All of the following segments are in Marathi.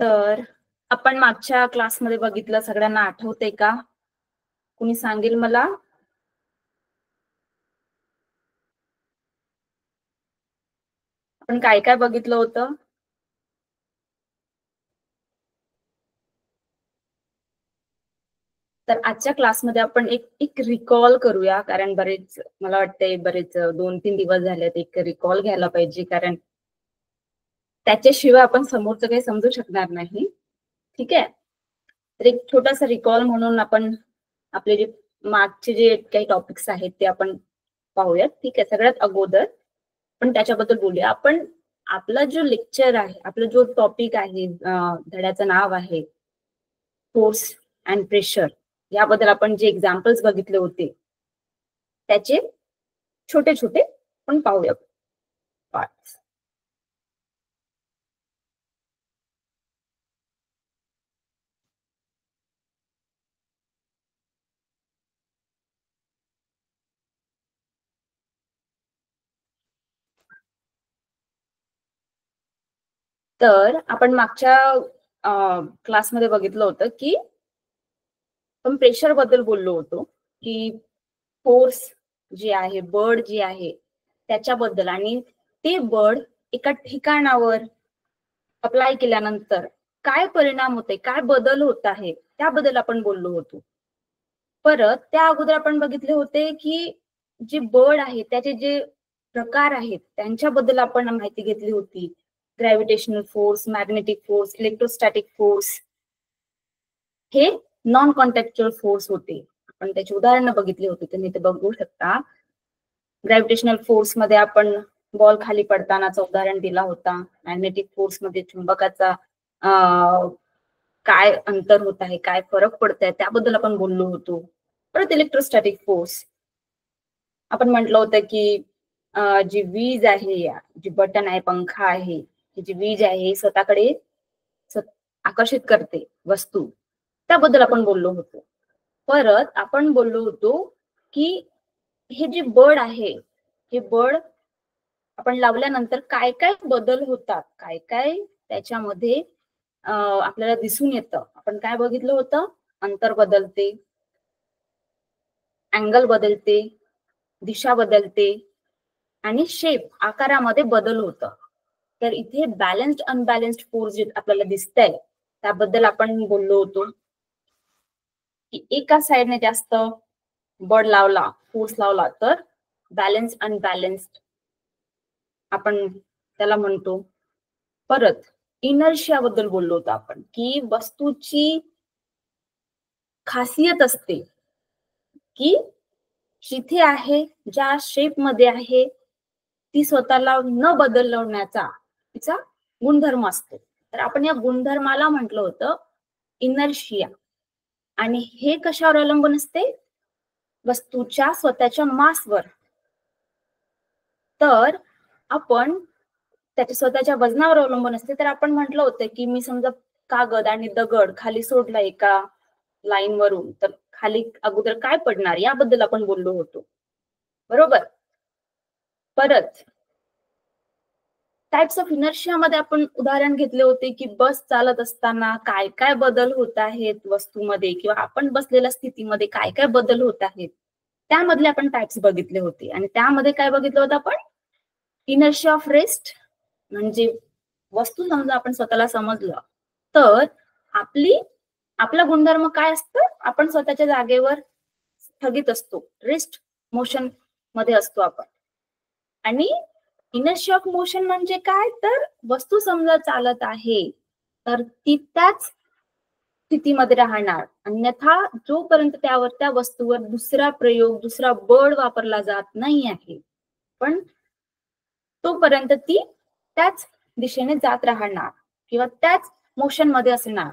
तर आपण मागच्या क्लासमध्ये बघितलं, सगळ्यांना आठवते का? कुणी सांगेल मला? आपण काय काय बघितलं होतं? तर आजच्या क्लासमध्ये आपण एक रिकॉल करूया, कारण मला वाटतंय बरेच 2-3 दिवस झालेत. एक रिकॉल घ्यायला पाहिजे, कारण त्याच्याशिवाय आपण समोरचं काही समजू शकणार नाही. ठीक आहे? तर एक छोटासा रिकॉल म्हणून आपण आपले जे मागचे जे काही टॉपिक्स आहेत ते आपण पाहूयात. ठीक आहे? सगळ्यात अगोदर पण त्याच्याबद्दल बोलूया आपण. आपला जो लेक्चर आहे, आपला जो टॉपिक आहे, धड्याचं नाव आहे फोर्स अँड प्रेशर. याबद्दल आपण जे एक्झाम्पल्स बघितले होते त्याचे छोटे छोटे पण पाहूया पार्ट्स. तर आपण मागच्या क्लासमध्ये बघितलं होतं की आपण प्रेशर बद्दल बोललो होतो, की फोर्स जे आहे, बळ जे आहे त्याच्याबद्दल, आणि ते बळ एका ठिकाणावर अप्लाय केल्यानंतर काय परिणाम होते, काय बदल होत आहे त्याबद्दल आपण बोललो होतो. परत त्या अगोदर आपण बघितले होते की जे बळ आहे त्याचे जे प्रकार आहेत त्यांच्याबद्दल आपण माहिती घेतली होती. Gravitational force, magnetic force, electrostatic force हे नॉन कॉन्टॅक्च्युअल फोर्स होते. आपण त्याची उदाहरणं बघितली होती, तुम्ही ते बघू शकता. ग्रॅव्हिटेशनल फोर्स मध्ये आपण बॉल खाली पडतानाचं उदाहरण दिला होता. मॅग्नेटिक फोर्स मध्ये चुंबकाचा काय अंतर होत आहे, काय फरक पडत आहे त्याबद्दल आपण बोललो होतो. परत इलेक्ट्रोस्टॅटिक फोर्स आपण म्हटलं होतं की जी वीज आहे, जी बटन आहे, पंखा आहे, जी वीज आहे स्वतःकडे आकर्षित करते वस्तू, त्याबद्दल आपण बोललो होतो. परत आपण बोललो होतो की हे जे बळ आहे, हे बळ आपण लावल्यानंतर काय काय बदल होतात, काय काय त्याच्यामध्ये आपल्याला दिसून येतं. आपण काय बघितलं होतं? अंतर बदलते, अँगल बदलते, दिशा बदलते आणि शेप आकारामध्ये बदल होतं. तर इथे बॅलन्स्ड अनबॅलन्स्ड फोर्स जे आपल्याला दिसतंय त्याबद्दल आपण बोललो होतो की एका साइडने जास्त बळ लावला, फोर्स लावला तर बॅलन्स अनबॅलन्स्ड आपण त्याला म्हणतो. परत इनर्शिया बद्दल बोललो होतो आपण की वस्तूची खासियत असते की जिथे आहे, ज्या शेप मध्ये आहे, ती स्वतःला न बदलवण्याचा तिचा गुणधर्म असतो. तर आपण या गुणधर्माला म्हटलं होतं इनर्शिया. आणि हे कशावर अवलंबून असते? वस्तूच्या स्वतःच्या मासवर. तर आपण त्याच्या स्वतःच्या वजनावर अवलंबून असते. तर आपण म्हटलं होतं की मी समजा कागद आणि दगड खाली सोडला एका लाईन वरून, तर खाली अगोदर काय पडणार याबद्दल आपण बोललो होतो, बरोबर. परत टाइप्स ऑफ इनर्शिया मध्ये आपण उदाहरण घेतले होते की बस चालत असताना काय काय बदल होत आहेत वस्तूमध्ये, किंवा आपण बसलेल्या स्थितीमध्ये काय काय बदल होत आहेत त्यामधले आपण टाइप्स बघितले होते. आणि त्यामध्ये काय बघितलं होतं आपण? इनर्शिया ऑफ रेस्ट, म्हणजे वस्तू समजा आपण स्वतःला समजलं तर आपला गुणधर्म काय असतं? आपण स्वतःच्या जागेवर स्थगित असतो, रेस्ट मोशन मध्ये असतो आपण. आणि इनर्शिया ऑफ मोशन म्हणजे काय? तर वस्तू समजा चालत आहे तर ती त्याच स्थितीमध्ये राहणार, अन्यथा जोपर्यंत त्या वस्तूवर दुसरा प्रयोग, दुसरा बळ वापरला जात नाही आहे, पण तोपर्यंत ती त्याच दिशेने जात राहणार किंवा त्याच मोशन मध्ये असणार.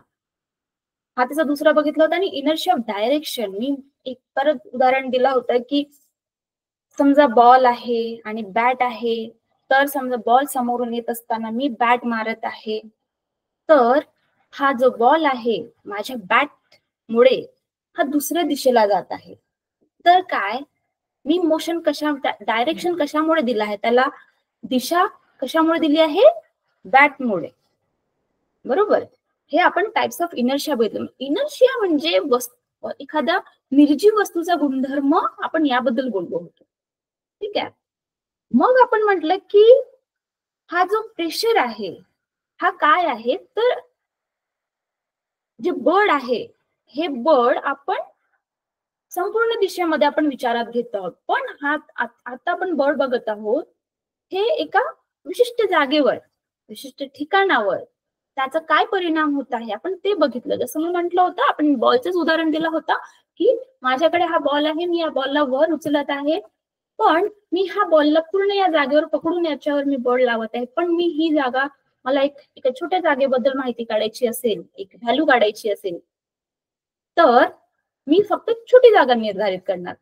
हा त्याचा दुसरा बघितला होता. आणि इनर्शिया ऑफ डायरेक्शन, मी एक परत उदाहरण दिलं होतं की समजा बॉल आहे आणि बॅट आहे, तर समजा बॉल समोरून येत असताना मी बॅट मारत आहे, तर हा जो बॉल आहे माझ्या बॅट मुळे हा दुसऱ्या दिशेला जात आहे. तर काय, मी मोशन डायरेक्शन कशामुळे दिला आहे, त्याला दिशा कशामुळे दिली आहे? बॅटमुळे, बरोबर. हे आपण टाइप्स ऑफ इनर्शिया बघितलं. इनर्शिया म्हणजे एखाद्या निर्जीव वस्तूचा गुणधर्म, आपण याबद्दल बोललो होतो. ठीक आहे. मग आपण म्हटलं की हा जो प्रेशर आहे हा काय आहे, तर जे बळ आहे हे बळ आपण संपूर्ण दिशेमध्ये आपण विचारात घेत आहोत. पण आता आपण बळ बघत आहोत हे एका विशिष्ट जागेवर, विशिष्ट ठिकाणावर त्याचा काय परिणाम होत आहे आपण ते बघितलं. जसं मी म्हटलं होतं, आपण बॉलचंच उदाहरण दिलं होतं की माझ्याकडे हा बॉल आहे, मी या बॉलला वर उचलत आहे, पण मी हा बॉलला पूर्ण या जागेवर पकडून याच्यावर मी बळ लावत आहे. पण मी ही जागा, मला एका छोट्या जागेबद्दल माहिती काढायची असेल, एक व्हॅल्यू काढायची असेल, तर मी फक्त छोटी जागा निर्धारित करणार.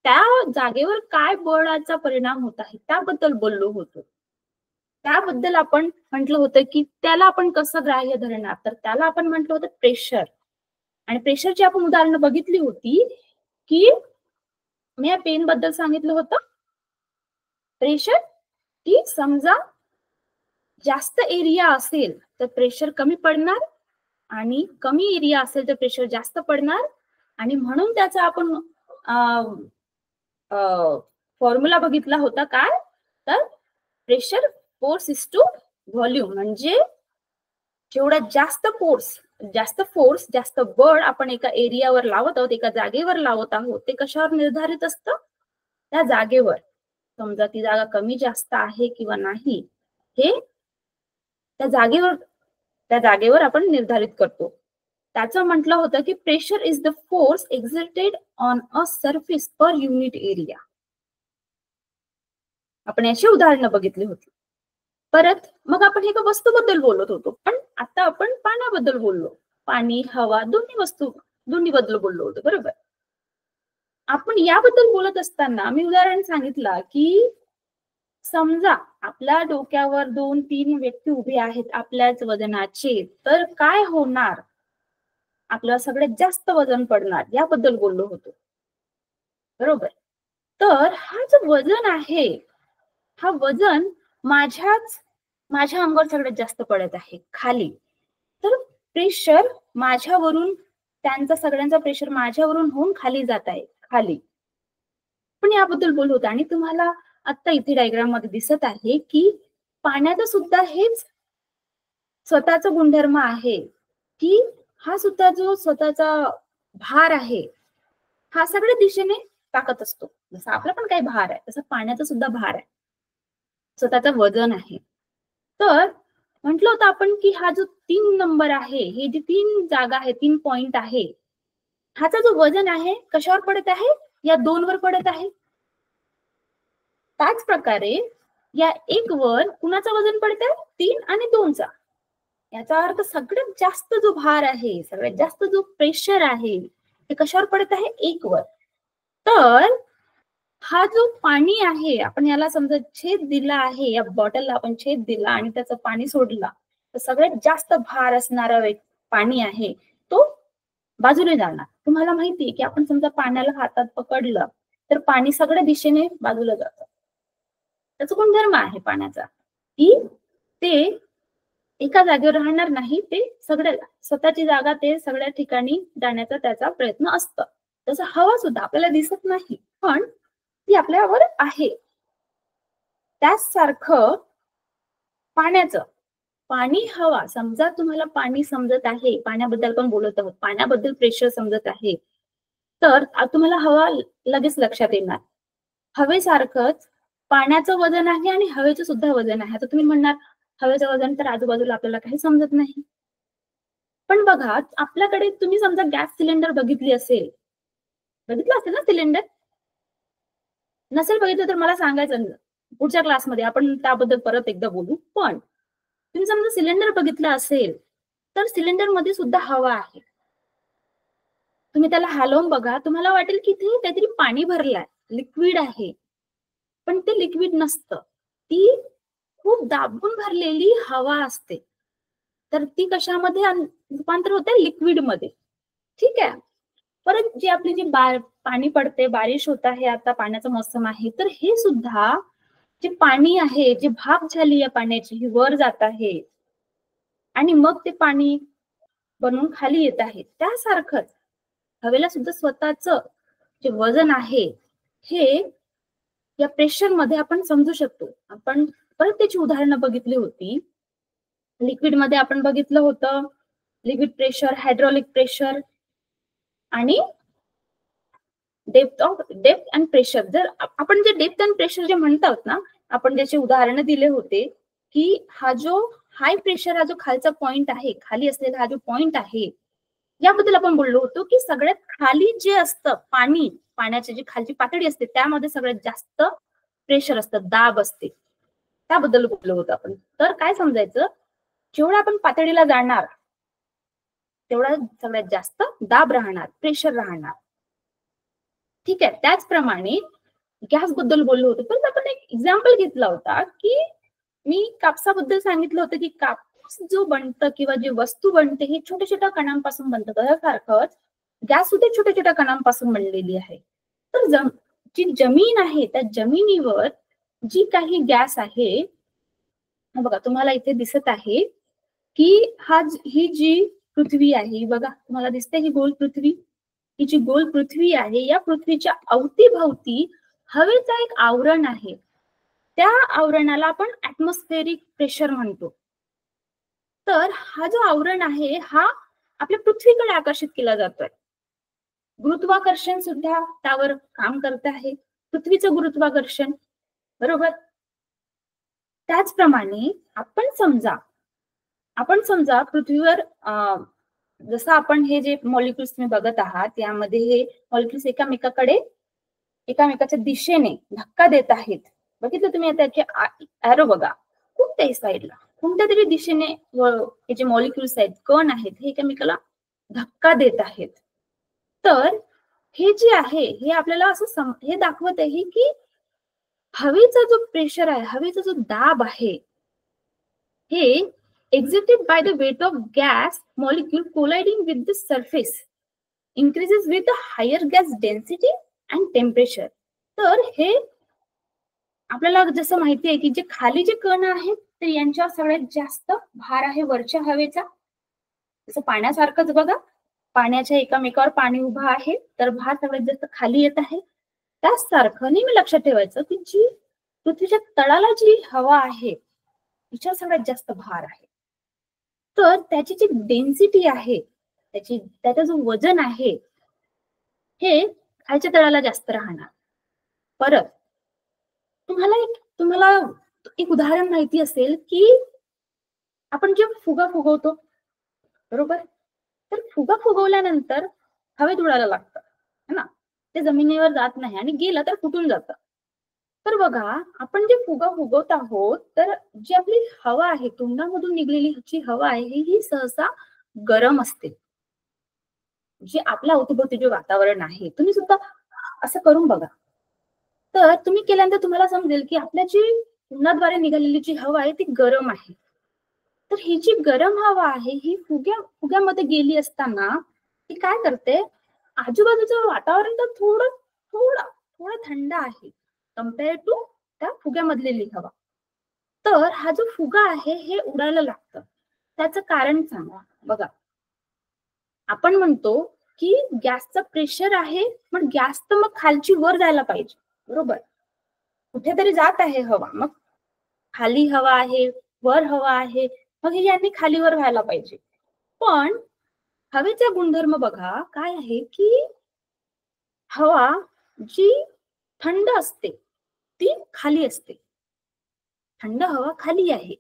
त्या जागेवर काय बळाचा परिणाम होत आहे त्याबद्दल बोललो होतो. त्याबद्दल आपण म्हटलं होतं की त्याला आपण कसं ग्राह्य धरणार, तर त्याला आपण म्हटलं होतं प्रेशर. आणि प्रेशरची आपण उदाहरणं बघितली होती की मी या पेन बद्दल सांगितलं होतं. प्रेशर की समजा जास्त एरिया असेल तर प्रेशर कमी पडणार, आणि कमी एरिया असेल तर प्रेशर जास्त पडणार. आणि म्हणून त्याचा आपण फॉर्म्युला बघितला होता काय, तर pressure force is to volume. म्हणजे जेवढा जास्त फोर्स जास्त बळ आपण एका एरियावर लावत आहोत, एका जागेवर लावत आहोत, ते कशावर निर्धारित असतं, त्या जागेवर. समजा ती जागा कमी जास्त आहे किंवा नाही हे त्या जागेवर आपण निर्धारित करतो. त्याचं म्हटलं होतं की pressure is the force exerted on a surface per unit area. आपण याची उदाहरणं बघितली होती. परत मग आपण एका वस्तूबद्दल बोलत होतो, पण आता आपण पाण्याबद्दल बोललो. पाणी, हवा, दोन्ही बद्दल बोललो होतो, बरोबर. आपण याबद्दल बोलत असताना मी उदाहरण सांगितलं की समजा आपल्या डोक्यावर 2-3 व्यक्ती उभे आहेत आपल्याच वजनाचे, तर काय होणार, आपल्याला सगळ्यात जास्त वजन पडणार, याबद्दल बोललो होतो, बरोबर. तर हा जो वजन आहे, हा वजन माझ्या अंगावर सगळ्यात जास्त पडत आहे खाली. तर प्रेशर माझ्यावरून, त्यांचा सगळ्यांचा प्रेशर माझ्यावरून होऊन खाली जात आहे, खाली. पण याबद्दल बोललो होतो. आणि तुम्हाला आता इथे डायग्राम मध्ये दिसत आहे की पाण्याचं सुद्धा हेच स्वतःचा गुणधर्म आहे की हा सुद्धा जो स्वतःचा भार आहे हा सगळ्या दिशेने टाकत असतो. जसं आपला पण काही भार आहे तसं पाण्याचा सुद्धा भार आहे, स्वतःचं वजन आहे. तर म्हटलं होतं आपण की हा जो 3 नंबर आहे, हे जी 3 जागा आहे, 3 पॉइंट आहे, ह्याचा जो वजन आहे कशावर पडत आहे, या 2 वर पडत आहे. त्याच प्रकारे या 1 वर कुणाचं वजन पडतंय, 3 आणि 2चा. याचा अर्थ सगळ्यात जास्त जो भार आहे, सगळ्यात जास्त जो प्रेशर आहे ते कशावर पडत आहे, 1 वर. तर हा जो पाणी आहे, आपण याला समजा छेद दिला आहे, या बॉटलला आपण छेद दिला आणि त्याचं पाणी सोडला, तर सगळ्यात जास्त भार असणारा पाणी आहे तो बाजूने जाणार. तुम्हाला माहितीये की आपण समजा पाण्याला हातात पकडलं तर पाणी सगळ्या दिशेने बाजूला जातं. त्याचा गुणधर्म आहे पाण्याचा की ते एका जागेवर राहणार नाही, ते स्वतःची जागा ते सगळ्या ठिकाणी जाण्याचा त्याचा प्रयत्न असतं. तसं हवा सुद्धा आपल्याला दिसत नाही पण ती आपल्यावर आहे. त्याच सारखं पाण्याचं, पाणी, हवा, समजा तुम्हाला पाणी समजत आहे, पाण्याबद्दल पण बोलत आहोत, पाण्याबद्दल प्रेशर समजत आहे, तर तुम्हाला हवा लगेच लक्षात येणार. हवेसारखंच पाण्याचं वजन आहे आणि हवेचं सुद्धा वजन आहे. आता तुम्ही म्हणणार हवेचं वजन तर आजूबाजूला आपल्याला काही समजत नाही. पण बघा, आपल्याकडे तुम्ही समजा गॅस सिलेंडर बघितलं असेल ना सिलेंडर? नसेल बघितलं तर मला सांगायचं, पुढच्या क्लासमध्ये आपण त्याबद्दल परत एकदा बोलू. पण तुम्ही समजा सिलेंडर बघितलं असेल तर सिलेंडर मध्ये सुद्धा हवा आहे. तुम्ही त्याला हलवून बघा, तुम्हाला वाटेल की इथे काहीतरी पाणी भरलंय, लिक्विड आहे, पण ते लिक्विड नसतं, ती खूप दाबून भरलेली हवा असते. तर ती कशामध्ये रूपांतर होते, लिक्विड मध्ये. ठीक आहे. परत जी आपली पाणी पडते, बारिश होत आहे, आता पाण्याचा मोसम आहे, तर हे सुद्धा जे पाणी आहे, जे भाप झाली या पाण्याची ही वर जात आहे आणि मग ते पाणी बनून खाली येत आहे. त्यासारखंच हवेला सुद्धा स्वतःचं जे वजन आहे हे या प्रेशर मध्ये आपण समजू शकतो. आपण परत त्याची उदाहरणं बघितली होती. लिक्विड मध्ये आपण बघितलं होतं लिक्विड प्रेशर, हायड्रॉलिक प्रेशर आणि डेप्थ अँड प्रेशर. जर आपण जे डेप्थ अँड प्रेशर जे म्हणतात ना, आपण त्याचे उदाहरणं दिले होते की हा जो हाय प्रेशर, हा जो खालचा पॉइंट आहे, खाली असलेला हा जो पॉइंट आहे, याबद्दल आपण बोललो होतो की सगळ्यात खाली जे असतं पाण्याची जी खालची पातळी असते त्यामध्ये सगळ्यात जास्त प्रेशर असतं, दाब असते, त्याबद्दल बोललो होतो आपण. तर काय समजायचं, जेवढा आपण पातळीला जाणार तेवढा सगळ्यात जास्त दाब राहणार, प्रेशर राहणार. ठीक आहे. त्याचप्रमाणे गॅस बद्दल बोललो होतो, पण आपण एक एक्झाम्पल घेतला होता की मी कापसाबद्दल सांगितलं होतं की कापूस जो बनतं किंवा जी वस्तू बनते ही छोट्या छोट्या कणांपासून बनतं. त्यासारखंच गॅस सुद्धा छोट्या छोट्या कणांपासून बनलेली आहे. तर जी जमीन आहे त्या जमिनीवर जी काही गॅस आहे, बघा तुम्हाला इथे दिसत आहे की ही जी पृथ्वी आहे, बघा तुम्हाला दिसते ही गोल पृथ्वी, ही जी गोल पृथ्वी आहे या पृथ्वीच्या अवतीभवती हवेचं एक आवरण आहे. त्या आवरणाला आपण ऍटमॉस्फेरिक प्रेशर म्हणतो. तर हा जो आवरण आहे हा आपल्या पृथ्वीकडे आकर्षित केला जातोय. गुरुत्वाकर्षण सुद्धा त्यावर काम करत आहे, पृथ्वीचं गुरुत्वाकर्षण, बरोबर. त्याचप्रमाणे आपण समजा पृथ्वीवर जसं आपण हे जे मॉलिक्युल्स तुम्ही बघत आहात यामध्ये हे मॉलिक्युल्स एकामेकाच्या दिशेने धक्का देत आहेत. बघितलं तुम्ही त्याचे ॲरो बघा, कोणत्याही साईडला कोणत्या तरी दिशेने हे जे मॉलिक्युल्स आहेत, कण आहेत, हे एकमेकाला धक्का देत आहेत. तर हे जे आहे हे आपल्याला असं हे दाखवत आहे की हवेचा जो प्रेशर आहे, हवेचा जो दाब आहे, हे exerted by the weight of gas molecule colliding with the surface increases with the higher gas density and temperature. तर हे आपल्याला जसं माहिती आहे की जे खाली जे कण आहेत तर यांच्या सगळ्यात जास्त भार आहे वरच्या हवेचा. जसं पाण्यासारखंच बघा, पाण्याच्या एकामेकावर पाणी उभं आहे तर भार सगळ्यात जास्त खाली येत आहे. त्याचसारखं नेहमी लक्षात ठेवायचं की जी पृथ्वीच्या तळाला जी हवा आहे तिच्या सगळ्यात जास्त भार आहे. तर त्याची जी डेन्सिटी आहे, त्याचं जो वजन आहे हे खालच्या तळाला जास्त राहणार. परत तुम्हाला एक उदाहरण माहिती असेल की आपण जे फुगा फुगवतो, बरोबर. तर फुगा फुगवल्यानंतर हवेत उडायला लागतं, है ना, ते जमिनीवर जात नाही आणि गेलं तर फुटून जातं. तर बघा आपण जे फुगा फुगवत आहोत तर जी आपली हवा आहे, तोंडामधून निघलेली जी हवा आहे ही सहसा गरम असते. जे आपल्या अवतीभोवती जे वातावरण आहे, तुम्ही सुद्धा असं करून बघा. तर तुम्ही केल्यानंतर तुम्हाला समजेल की आपल्या जी तोंडाद्वारे निघालेली जी हवा आहे ती गरम आहे. तर ही जी गरम हवा आहे ही फुग्यामध्ये गेली असताना ती काय करते, आजूबाजूचं वातावरण तर थोडं थंड आहे कम्पेअर टू त्या फुग्यामधलेली हवा. तर हा जो फुगा आहे हे उडायला लागतं. त्याचं कारण सांगा. बघा आपण म्हणतो की गॅसचं प्रेशर आहे, पण गॅस तर मग खालची वर जायला पाहिजे, बरोबर. कुठेतरी जात आहे हवा, मग खाली हवा आहे, वर हवा आहे, मग हे यांनी खालीवर व्हायला पाहिजे. पण हवेचा गुणधर्म बघा काय आहे की हवा जी थंड असते ती खाली असते, थंड हवा खाली आहे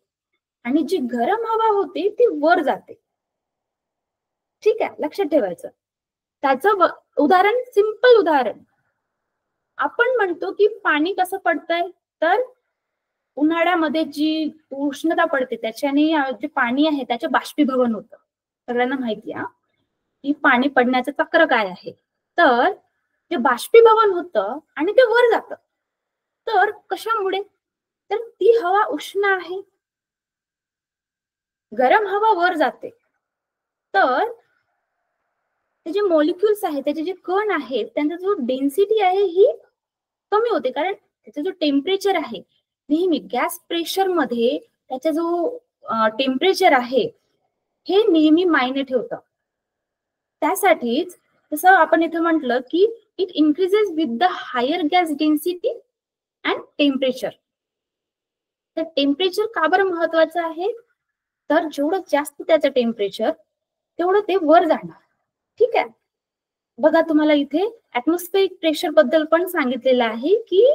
आणि जी गरम हवा होते ती वर जाते. ठीक आहे, लक्षात ठेवायचं. त्याचं उदाहरण, सिंपल उदाहरण, आपण म्हणतो की पाणी कसं पडतंय, तर उन्हाळ्यामध्ये जी उष्णता पडते त्याच्याने जे पाणी आहे त्याचे बाष्पीभवन होतं. सगळ्यांना माहिती आहे की पाणी पडण्याचं चक्र काय आहे. तर ते बाष्पीभवन होतं आणि ते वर जातं. तर कशामुळे, तर ती हवा उष्ण आहे, गरम हवा वर जाते. तर ते जे मॉलिक्युल्स आहेत, त्याचे जे कण आहेत, त्यांचा जो डेन्सिटी आहे ही कमी होते, कारण त्याचा जो टेम्परेचर आहे, नेहमी गॅस प्रेशर मध्ये त्याचा जो टेम्परेचर आहे हे नेहमी मायने ठेवतं. त्यासाठीच जसं आपण इथे म्हटलं की it increases with the higher gas density and temperature. तर टेम्परेचर का बरं महत्वाचं आहे? तर जेवढं जास्त त्याचं टेम्परेचर तेवढं ते वर जाणार. ठीक आहे. बघा तुम्हाला इथे ऍटमॉस्फेरिक प्रेशर बद्दल पण सांगितलेलं आहे की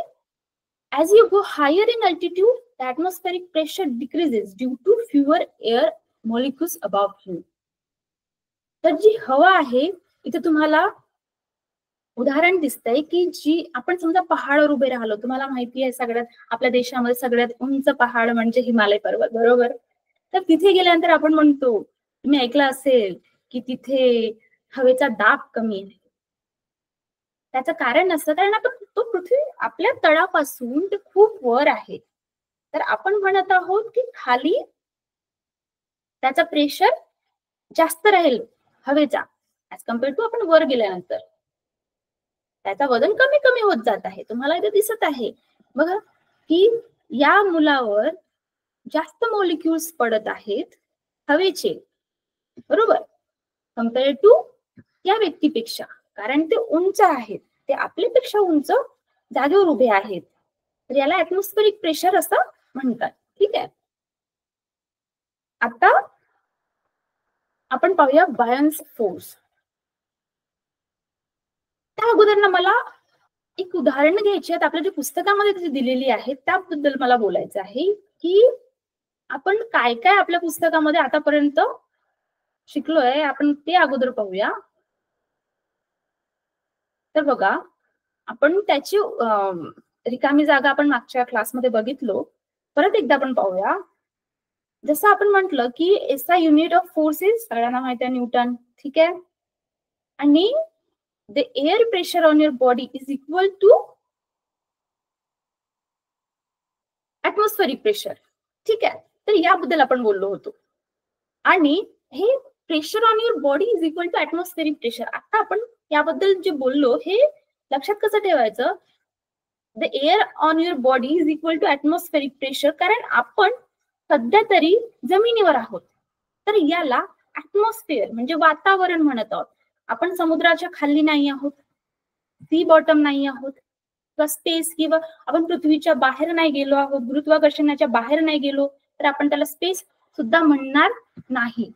as you go higher in altitude, the atmospheric pressure decreases due to fewer air molecules above you. तर जी हवा आहे इथे तुम्हाला उदाहरण दिसतंय की जी आपण समजा पहाडावर उभे राहिलो, तुम्हाला माहिती आहे सगळ्यात आपल्या देशामध्ये सगळ्यात उंच पहाड म्हणजे हिमालय पर्वत, बरोबर? तर तिथे गेल्यानंतर आपण म्हणतो, तुम्ही ऐकलं असेल की तिथे हवेचा दाब कमी आहे. त्याचं कारण असतं कारण आपण तो पृथ्वी आपल्या तळापासून ते खूप वर आहे. तर आपण म्हणत आहोत की खाली त्याचा प्रेशर जास्त राहील हवेचा ऍज कम्पेअर टू आपण वर गेल्यानंतर. त्याचं वजन कमी कमी होत जात आहे. तुम्हाला इथे दिसत आहे बघा की या मुलावर जास्त मॉलिक्युल्स पडत आहेत हवेचे, बरोबर, कम्पेअर टू या व्यक्तीपेक्षा. कारण ते उंच आहेत, ते आपल्यापेक्षा उंच जागेवर उभे आहेत. तर याला ऍटमॉस्फेरिक प्रेशर असं म्हणतात. ठीक आहे. आता आपण पाहूया बायन्स फोर्स. त्या अगोदर मला एक उदाहरण घ्यायची आहेत. आपल्या जे पुस्तकामध्ये दिलेली आहेत त्याबद्दल मला बोलायचं आहे की आपण काय काय आपल्या पुस्तकामध्ये आतापर्यंत शिकलोय आपण ते अगोदर पाहूया. तर बघा आपण त्याची रिकामी जागा आपण मागच्या क्लासमध्ये बघितलो. परत एकदा आपण पाहूया. जसं आपण म्हटलं की एसआय युनिट ऑफ फोर्सेस सगळ्यांना माहिती आहे न्यूटन. ठीक आहे. आणि the air pressure on your body is equal to atmospheric pressure. ठीक आहे. तर याबद्दल आपण बोललो होतो. आणि हे pressure on your body is equal to atmospheric pressure. आता आपण याबद्दल जे बोललो हे लक्षात कसं ठेवायचं? The air on your body is equal to atmospheric pressure. कारण आपण सध्या तरी जमिनीवर आहोत. तर याला ऍटमॉस्फिअर म्हणजे वातावरण म्हणत आहोत. आपण समुद्राच्या खाली नाही आहोत, सी बॉटम नाही आहोत, किंवा स्पेस किंवा आपण पृथ्वीच्या बाहेर नाही गेलो आहोत, गुरुत्वाकर्षणाच्या बाहेर नाही गेलो, तर आपण त्याला स्पेस सुद्धा म्हणणार नाही,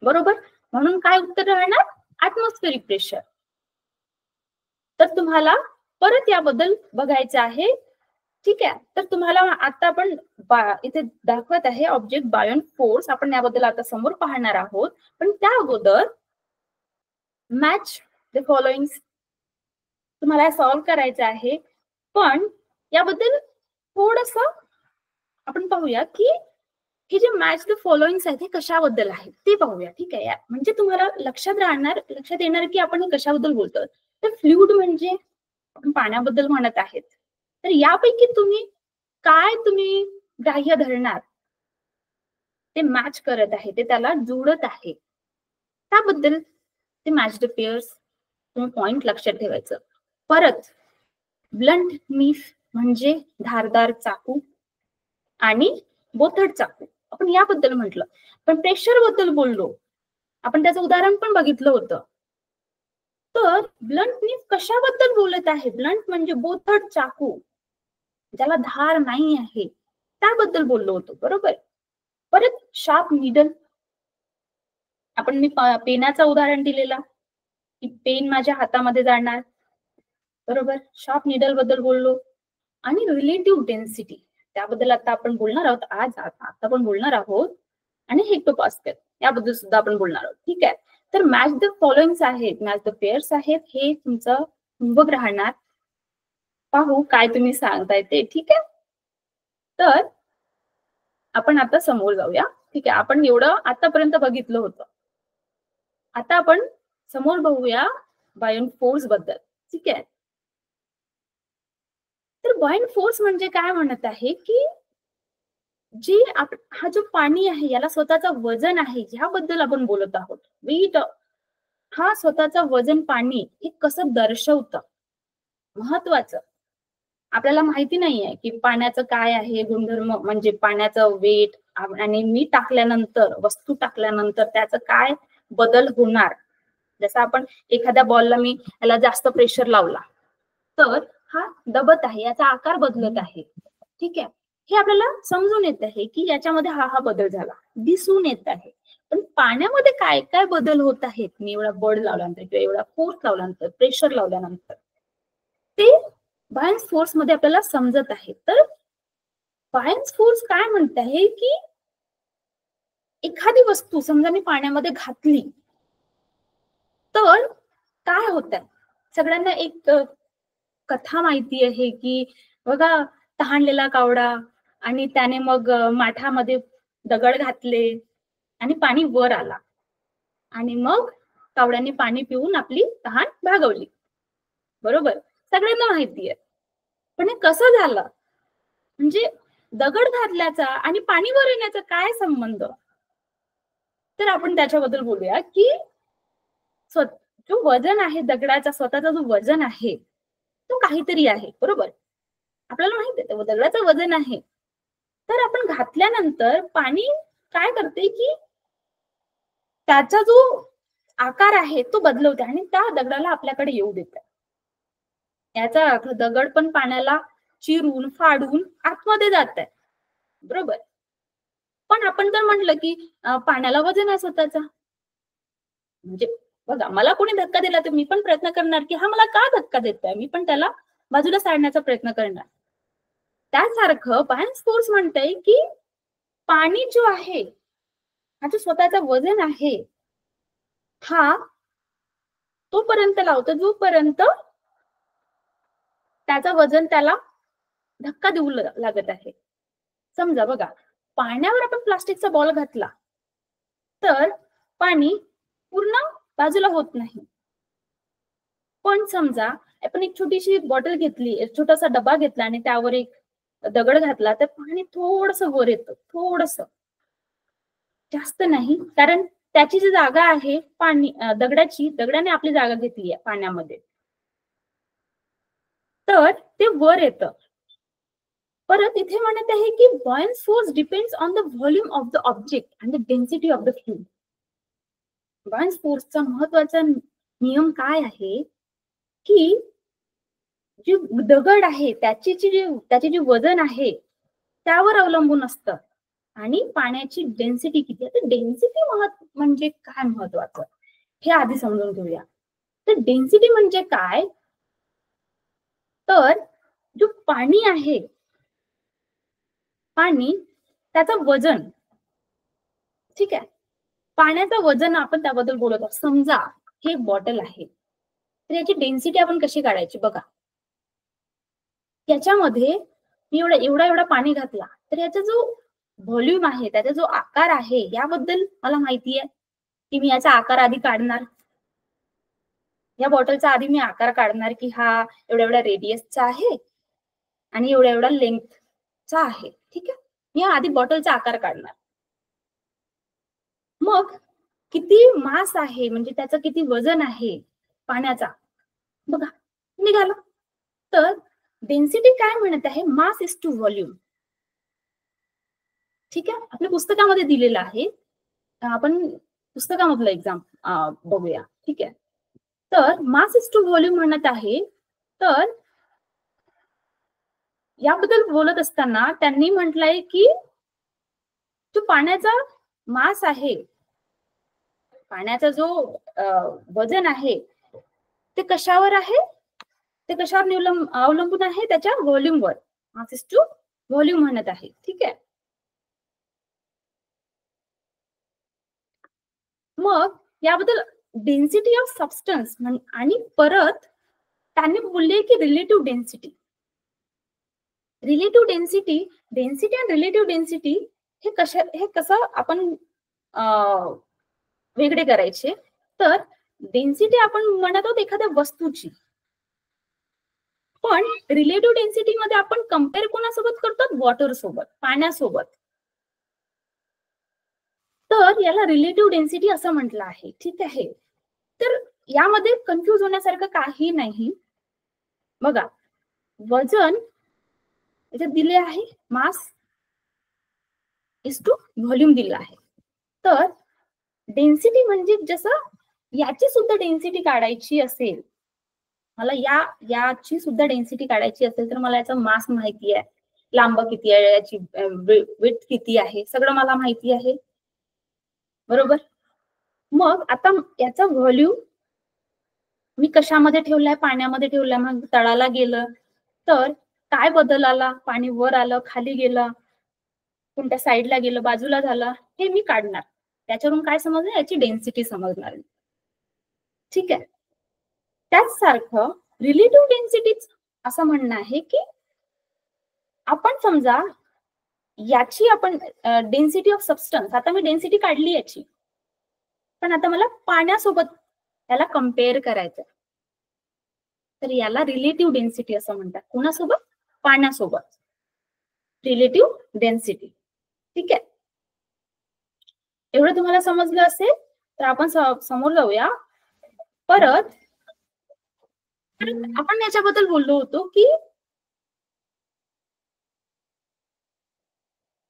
बरोबर? म्हणून काय उत्तर राहणार? Atmospheric pressure. तर तुम्हाला परत याबद्दल बघायचं आहे. ठीक आहे. तर तुम्हाला आता आपण इथे दाखवत आहे ऑब्जेक्ट बायोन फोर्स. आपण याबद्दल आता समोर पाहणार आहोत. पण त्या अगोदर मॅच द फॉलोइंग तुम्हाला सॉल्व्ह करायचं आहे. पण याबद्दल थोडस आपण पाहूया की हे जे मॅच द फॉलोइंग्स आहेत हे कशाबद्दल आहेत ते पाहूया. ठीक आहे. म्हणजे तुम्हाला लक्षात येणार की आपण हे कशाबद्दल बोलतोय. तर फ्लुइड म्हणजे आपण पाण्याबद्दल म्हणत आहेत. तर यापैकी तुम्ही ग्राह्य धरणार ते मॅच करत आहे, ते त्याला जोडत आहे, त्याबद्दल ते मॅच द पेअर्स तुम्ही पॉइंट लक्षात ठेवायचं. परत ब्लंट नीफ म्हणजे धारदार चाकू आणि बोथट चाकू आपण याबद्दल म्हटलं. पण प्रेशर बद्दल बोललो आपण, त्याचं उदाहरण पण बघितलं होतं. तर ब्लंट नीफ कशाबद्दल बोलत आहे? ब्लंट म्हणजे बोथट चाकू ज्याला धार नाही आहे त्याबद्दल बोललो होतो, बरोबर? परत शार्प नीडल आपण मी पेनाचं उदाहरण दिलेला की पेन माझ्या हातामध्ये जाणार, बरोबर? शार्प नीडल बद्दल बोललो. आणि रिलेटिव्ह डेन्सिटी त्याबद्दल आता आपण बोलणार आहोत. आता आपण बोलणार आहोत. आणि हेक्टोपास्कल याबद्दल सुद्धा आपण बोलणार आहोत. ठीक आहे. तर मॅच द फॉलोइंग्स आहेत, मॅच द पेअर्स आहेत, हे तुमचं होमवर्क राहणार. पाहू काय तुम्ही सांगताय ते. ठीक आहे. तर आपण आता समोर जाऊया. ठीक आहे. आपण एवढं आतापर्यंत बघितलं होतं. आता आपण समोर बघूया बायोन फोर्स बद्दल. ठीक आहे. तर बायोन फोर्स म्हणजे काय म्हणत आहे की जी हा जो पाणी आहे याला स्वतःचा वजन आहे ह्याबद्दल आपण बोलत आहोत. वेट हा स्वतःचा वजन पाणी हे कसं दर्शवतं महत्वाचं. आपल्याला माहिती नाहीये की पाण्याचं काय आहे गुणधर्म, म्हणजे पाण्याचं वेट आणि मी टाकल्यानंतर, वस्तू टाकल्यानंतर त्याचं काय बदल होणार. जसं आपण एखाद्या बॉलला मी याला जास्त प्रेशर लावला तर हा दबत आहे, याचा आकार बदलत आहे. ठीक आहे, हे आपल्याला समजून येत आहे की याच्यामध्ये हा बदल झाला, दिसून येत आहे. पण पाण्यामध्ये काय काय बदल होत आहेत, मी एवढा बळ लावल्यानंतर किंवा एवढा फोर्स लावल्यानंतर, प्रेशर लावल्यानंतर, ते बायन्स फोर्स मध्ये आपल्याला समजत आहे. तर बायन्स फोर्स काय म्हणत आहे की एखादी वस्तू समजा मी पाण्यामध्ये घातली तर काय होत आहे. सगळ्यांना एक कथा माहिती आहे की बघा, तहानलेला कावडा आणि त्याने मग माठामध्ये दगड घातले आणि पाणी वर आला आणि मग कावड्याने पाणी पिऊन आपली तहान भागवली. बरोबर, सगळ्यांना माहिती आहे. पण हे कसं झालं, म्हणजे दगड घातल्याचा आणि पाणी वर येण्याचा काय संबंध. तर आपण त्याच्याबद्दल बोलूया की जो वजन आहे दगडाचा, स्वतःचा जो वजन आहे तो काहीतरी आहे. बरोबर, आपल्याला माहिती आहे दगडाचं वजन आहे. तर आपण घातल्यानंतर पाणी काय करते की त्याचा जो आकार आहे तो बदलवते आणि त्या दगडाला आपल्याकडे येऊ देते. याचा अर्थ दगड पण पाण्याला चिरून फाडून आतमध्ये जात आहे. बरोबर, पण आपण जर म्हटलं की पाण्याला वजन आहे स्वतःचा, म्हणजे बघा, मला कोणी धक्का दिला तर मी पण प्रयत्न करणार की हा मला का धक्का देतोय, मी पण त्याला बाजूला सारण्याचा प्रयत्न करणार. त्यासारखं बायन्स फोर्स म्हणतंय की पाणी जो आहे, हा जो स्वतःचा वजन आहे, हा तोपर्यंत लावतो जोपर्यंत त्याचा वजन त्याला धक्का देऊ लागत आहे. समजा बघा, पाण्यावर आपण प्लास्टिकचा बॉल घातला तर पाणी पूर्ण बाजूला होत नाही. पण समजा आपण एक छोटीशी बॉटल घेतली, एक छोटासा डबा घेतला आणि त्यावर एक दगड घातला तर पाणी थोडस वर येतं, थोडस, जास्त नाही. कारण त्याची जी जागा आहे पाणी दगडाने आपली जागा घेतली आहे पाण्यामध्ये, तर ते वर येतं. परत इथे म्हणत आहे की buoyant force depends on the volume of the object and the density of the fluid. Buoyant फोर्सचा महत्वाचा नियम काय आहे की जी दगड आहे त्याचे जे वजन आहे त्यावर अवलंबून असतं आणि पाण्याची डेन्सिटी किती आहे. तर डेन्सिटी म्हणजे काय महत्वाचं हे आधी समजून घेऊया. तर डेन्सिटी म्हणजे काय, तर जो पाणी आहे, पाणी त्याचं वजन, ठीक आहे, पाण्याचं वजन आपण त्याबद्दल बोलत आहोत. समजा हे एक बॉटल आहे, तर याची डेन्सिटी आपण कशी काढायची बघा. याच्यामध्ये मी एवढा पाणी घातला तर याचा जो व्हॉल्यूम आहे, त्याचा जो आकार आहे, याबद्दल मला माहिती आहे की मी याचा आकार आधी काढणार. या बॉटलचा आधी मी आकार काढणार की हा एवढ्या रेडियसचा आहे आणि एवढ्या लेंथचा आहे. ठीक आहे, मी आधी बॉटलचा आकार काढणार. मग किती मास आहे, म्हणजे त्याचं किती वजन आहे पाण्याचा, बघा निघाला. तर डेन्सिटी काय म्हणत आहे, मास इज टू व्हॉल्यूम. ठीक आहे, आपल्या पुस्तकामध्ये दिलेलं आहे, आपण पुस्तकामधलं एक्झाम बघूया. ठीक आहे, तर मास इज टू व्हॉल्यूम म्हणत आहे. तर याबद्दल बोलत असताना त्यांनी म्हटलंय की जो पाण्याचा मास आहे, पाण्याचा जो वजन आहे, ते कशावर आहे, ते कशावर अवलंबून आहे, त्याच्या व्हॉल्यूमवर. मास इज टू व्हॉल्यूम म्हणत आहे. ठीक आहे, मग याबद्दल डेन्सिटी ऑफ सबस्टन्स आणि परत त्यांनी बोलले की रिलेटिव्ह डेन्सिटी. रिलेटिव्ह डेन्सिटी आणि रिलेटिव्ह डेन्सिटी हे कसं आपण वेगळे करायचे. तर डेन्सिटी आपण म्हणत आहोत एखाद्या वस्तूची, पण रिलेटिव्ह डेन्सिटी मध्ये आपण कम्पेअर कोणासोबत करतो, वॉटर सोबत, पाण्यासोबत. तर याला रिलेटिव्ह डेन्सिटी असं म्हटलं आहे. ठीक आहे, तर यामध्ये कन्फ्युज होण्यासारखं काही नाही. बघा, वजन याच्यात दिले आहे, मास, इज टू व्हॉल्यूम दिला आहे. तर डेन्सिटी म्हणजे जसं याची सुद्धा डेन्सिटी काढायची असेल, मला याची सुद्धा डेन्सिटी काढायची असेल तर मला याचा मास माहिती आहे, लांब किती आहे, याची विड्थ किती आहे, सगळं मला माहिती आहे, बरोबर. मग आता याचा व्हॉल्यूम मी कशामध्ये ठेवलाय, पाण्यामध्ये ठेवलाय. मग तळाला गेलं तर काय बदल आला, पाणी वर आलं, खाली गेलं, कोणत्या साईडला गेलं, बाजूला झालं, हे मी काढणार. त्याच्यावरून काय समजणार, याची डेन्सिटी समजणार. ठीक आहे. त्याच सारखं रिलेटिव्ह डेन्सिटी असं म्हणणं आहे की आपण समजा याची आपण डेन्सिटी ऑफ सबस्टन्स, आता मी डेन्सिटी काढली याची, पण आता मला पाण्यासोबत त्याला कम्पेअर करायचं, तर याला रिलेटिव्ह डेन्सिटी असं म्हणतात. कोणासोबत? पाण्यासोबत. Relative density. ठीक आहे. एवढं तुम्हाला समजलं असेल तर आपण समोर जाऊया. परत आपण याच्याबद्दल बोललो होतो की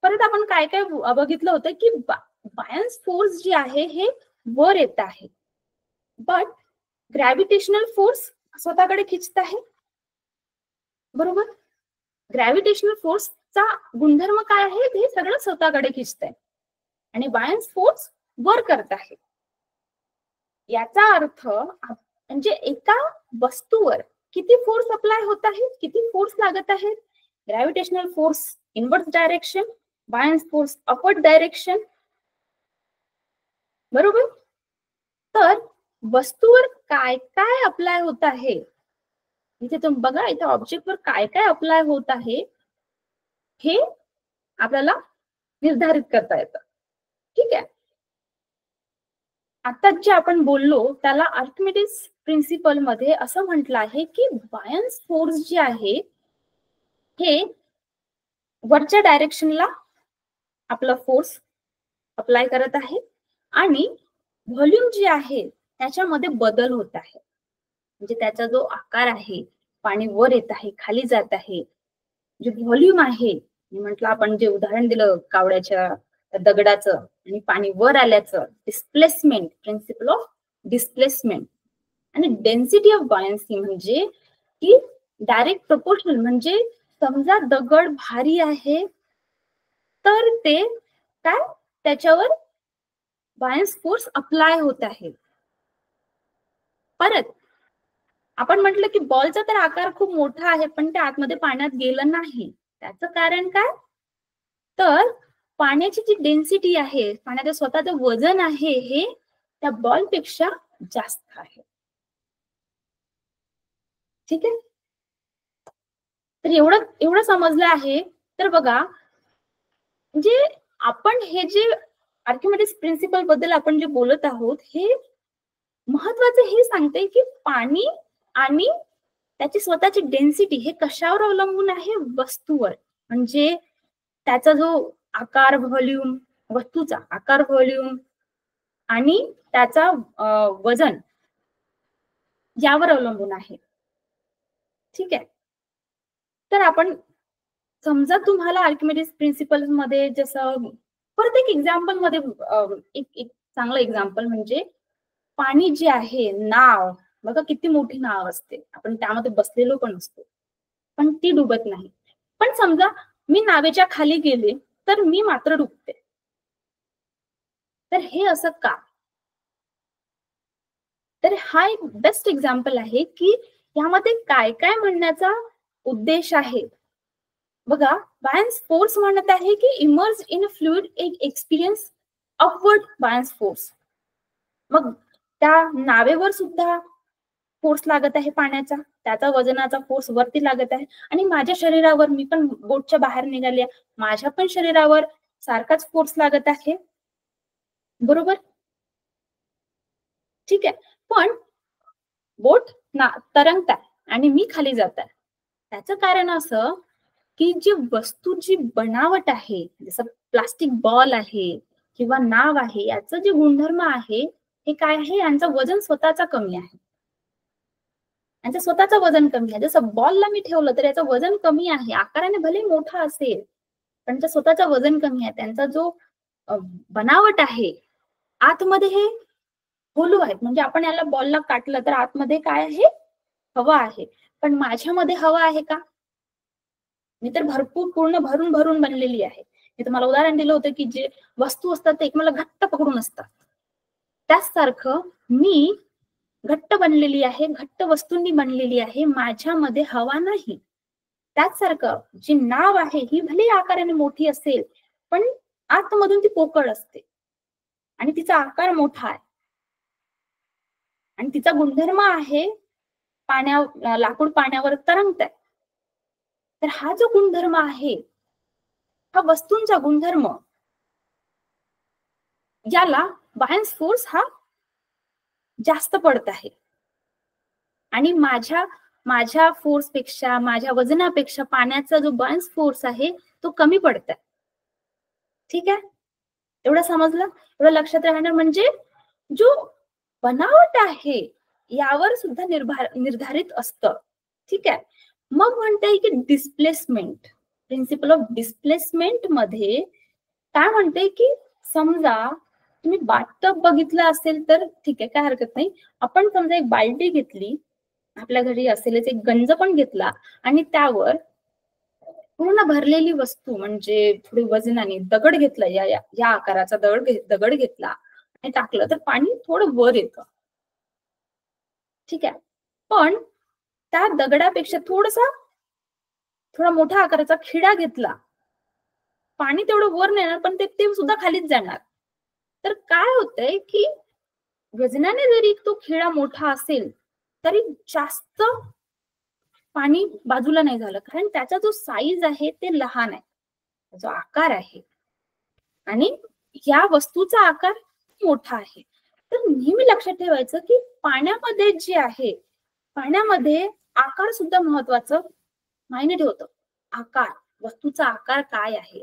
परत आपण काय काय बघितलं होतं की बायन्स फोर्स जी आहे हे वर येत आहे, बट ग्रॅव्हिटेशनल फोर्स स्वतःकडे खिचत आहे, बरोबर. ग्रॅव्हिटेशनल फोर्सचा गुणधर्म काय आहे, हे सगळं स्वतःकडे खिचत आहे आणि बायन्स फोर्स वर करत आहे. याचा अर्थ म्हणजे एका वस्तूवर किती फोर्स अप्लाय होत आहे, किती फोर्स लागत आहे. Gravitational force inverse direction, buoyant force upward direction, बरोबर. तर वस्तूवर काय काय अप्लाय होत आहे, इथे तुम्ही बघा, इथे ऑब्जेक्टवर काय काय अप्लाय होत आहे हे आपल्याला निर्धारित करता येतं. ठीक आहे. आता जे आपण बोललो त्याला आर्किमिडीज प्रिन्सिपल मध्ये असं म्हटलं आहे की बायन्स फोर्स जे आहे हे वरच्या डायरेक्शनला आपला फोर्स अप्लाय करत आहे आणि व्हॉल्यूम जे आहे त्याच्यामध्ये बदल होत आहे. म्हणजे त्याचा जो आकार आहे, पाणी वर येत आहे, खाली जात आहे, जे व्हॉल्यूम आहे, म्हटलं आपण जे उदाहरण दिलं कावड्याच्या दगडाचं आणि पाणी वर आल्याचं, डिस्प्लेसमेंट, प्रिन्सिपल ऑफ डिस्प्लेसमेंट. आणि डेन्सिटी ऑफ बायन्सी म्हणजे की डायरेक्ट प्रोपोर्शनल, म्हणजे समजा दगड भारी आहे तर ते काय त्याच्यावर बायन्स फोर्स अप्लाय होत आहे. परत आपण म्हटलं की बॉलचा तर आकार खूप मोठा आहे पण ते आतमध्ये पाण्यात गेलं नाही. त्याचं कारण काय, तर पाण्याची जी डेन्सिटी आहे, पाण्याचं स्वतःचं वजन आहे हे त्या बॉल पेक्षा जास्त आहे. ठीक आहे. तर एवढं समजलं आहे. तर बघा, म्हणजे आपण हे जे आर्किमिडीज प्रिन्सिपल बद्दल आपण जे बोलत आहोत हे महत्वाचं हे सांगते की पाणी आणि त्याची स्वतःची डेन्सिटी हे कशावर अवलंबून आहे, वस्तूवर. म्हणजे त्याचा जो आकार, व्हॉल्यूम, वस्तूचा आकार, व्हॉल्यूम आणि त्याचा वजन यावर अवलंबून आहे. ठीक आहे. तर आपण समजा तुम्हाला आर्किमिडीज प्रिन्सिपल मध्ये जसं परत एक एक्झाम्पल मध्ये एक चांगलं एक्झाम्पल म्हणजे पाणी जे आहे, नाव बघा किती मोठी नाव असते, आपण त्यामध्ये बसलेलो पण असतो पण ती डुबत नाही. पण समजा मी नावेच्या खाली गेले तर मी मात्र डुबते. तर हे असं का, तर हा एक बेस्ट एक्झाम्पल आहे की यामध्ये काय काय म्हणण्याचा उद्देश आहे. बघा, बायन्स फोर्स म्हणत आहे की immerse in a fluid experience upward buoyant force. मग त्या नावेवर सुद्धा फोर्स लागत आहे पाण्याचा, त्याचा वजनाचा फोर्स वरती लागत आहे आणि माझ्या शरीरावर, मी पण बोटच्या बाहेर निघाले, माझ्या पण शरीरावर सारखाच फोर्स लागत आहे, बरोबर. ठीक आहे. पण बोट तरंगत आणि मी खाली जात आहे. त्याचं कारण असं की जी वस्तूची बनावट आहे, जसं प्लास्टिक बॉल आहे किंवा नाव आहे, याचं जे गुणधर्म आहे हे काय आहे, यांचं वजन स्वतःचा कमी आहे, यांचं स्वतःचं वजन कमी आहे. जसं बॉलला मी ठेवलं तर याचं वजन कमी आहे, आकाराने भले मोठा असेल त्यांचं स्वतःचं वजन कमी आहे, त्यांचा जो बनावट आहे आतमध्ये हे होलो आहेत. म्हणजे आपण याला बॉलला काटलं तर आतमध्ये काय आहे, हवा आहे. पण माझ्यामध्ये हवा आहे का? मी तर भरपूर पूर्ण भरून भरून बनलेली आहे. मी तुम्हाला उदाहरण दिलं होतं की जे वस्तू असतात ते एकमेकाला घट्ट पकडून असतात. त्याचसारखं मी घट्ट बनलेली आहे, घट्ट वस्तूंनी बनलेली आहे, माझ्यामध्ये हवा नाही. त्याचसारखं जी नाव आहे ही भले आकाराने मोठी असेल, पण आतमधून ती पोकळ असते आणि तिचा आकार मोठा आहे आणि तिचा गुणधर्म आहे लाकूड पाण्यावर तरंगतंय. तर हा जो गुणधर्म आहे, हा वस्तूंचा गुणधर्म, याला बायन्स फोर्स हा जास्त पडत आहे आणि माझ्या फोर्स पेक्षा, माझ्या वजनापेक्षा पाण्याचा जो बायन्स फोर्स आहे तो कमी पडत आहे. ठीक आहे, एवढं समजलं? एवढं लक्षात राहणं म्हणजे जो बनावट आहे यावर सुद्धा निर्धारित असतं. ठीक आहे, मग म्हणते की डिस्प्लेसमेंट, प्रिन्सिपल ऑफ डिस्प्लेसमेंट मध्ये काय म्हणते की समजा तुम्ही बाथटब बघितलं असेल तर ठीक आहे, काय हरकत नाही. आपण समजा एक बाल्टी घेतली, आपल्या घरी असेलच एक गंज पण घेतला आणि त्यावर पूर्ण भरलेली वस्तू म्हणजे थोडी वजनाने दगड घेतला, या आकाराचा दगड घेतला आणि टाकलं तर पाणी थोडं वर येतं. ठीक आहे, पण त्या दगडापेक्षा थोडा मोठ्या आकाराचा खिडा घेतला, पाणी तेवढं वर नाही येणार, पण ते सुद्धा खालीच जाणार. तर काय होतंय की वजनाने जरी तो खिडा मोठा असेल तरी जास्त पाणी बाजूला नाही झालं, कारण त्याचा जो साईज आहे ते लहान आहे, जो आकार आहे आणि या वस्तूचा आकार मोठा आहे. तर नेहमी लक्षात ठेवायचं की पाण्यामध्ये जे आहे, पाण्यामध्ये आकार सुद्धा महत्वाचं मायने ठेवतं. आकार, वस्तूचा आकार काय आहे.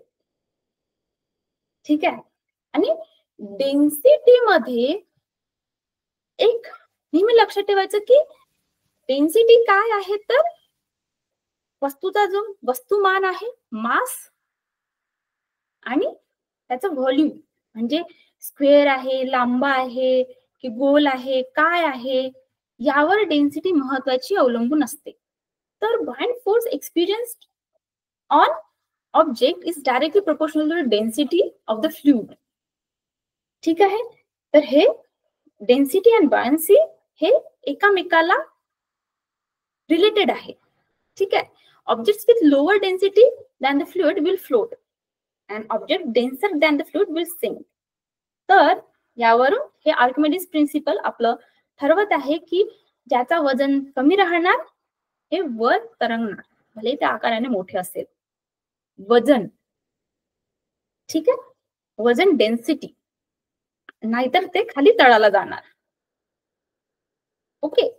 ठीक आहे, आणि डेन्सिटी मध्ये एक नेहमी लक्षात ठेवायचं की डेन्सिटी काय आहे, तर वस्तूचा जो वस्तुमान आहे, मास, आणि त्याचं व्हॉल्यूम म्हणजे स्क्वेअर आहे, लांब आहे की गोल आहे, काय आहे, यावर डेन्सिटी महत्वाची अवलंबून असते. तर buoyant force experienced on object is directly proportional to the density of the fluid. ठीक आहे, तर हे डेन्सिटी आणि बायन्सी हे एकामेकाला रिलेटेड आहे. ठीक आहे, objects with lower density than the fluid will float and object denser than the fluid will sink. तर यावरून हे आर्किमिडीज प्रिन्सिपल आपलं ठरवत आहे की ज्याचा वजन कमी राहणार हे वर तरंगणार, भले त्या आकाराने मोठे असेल. वजन, ठीक आहे, वजन डेन्सिटी, नाहीतर ते खाली तळाला जाणार. ओके,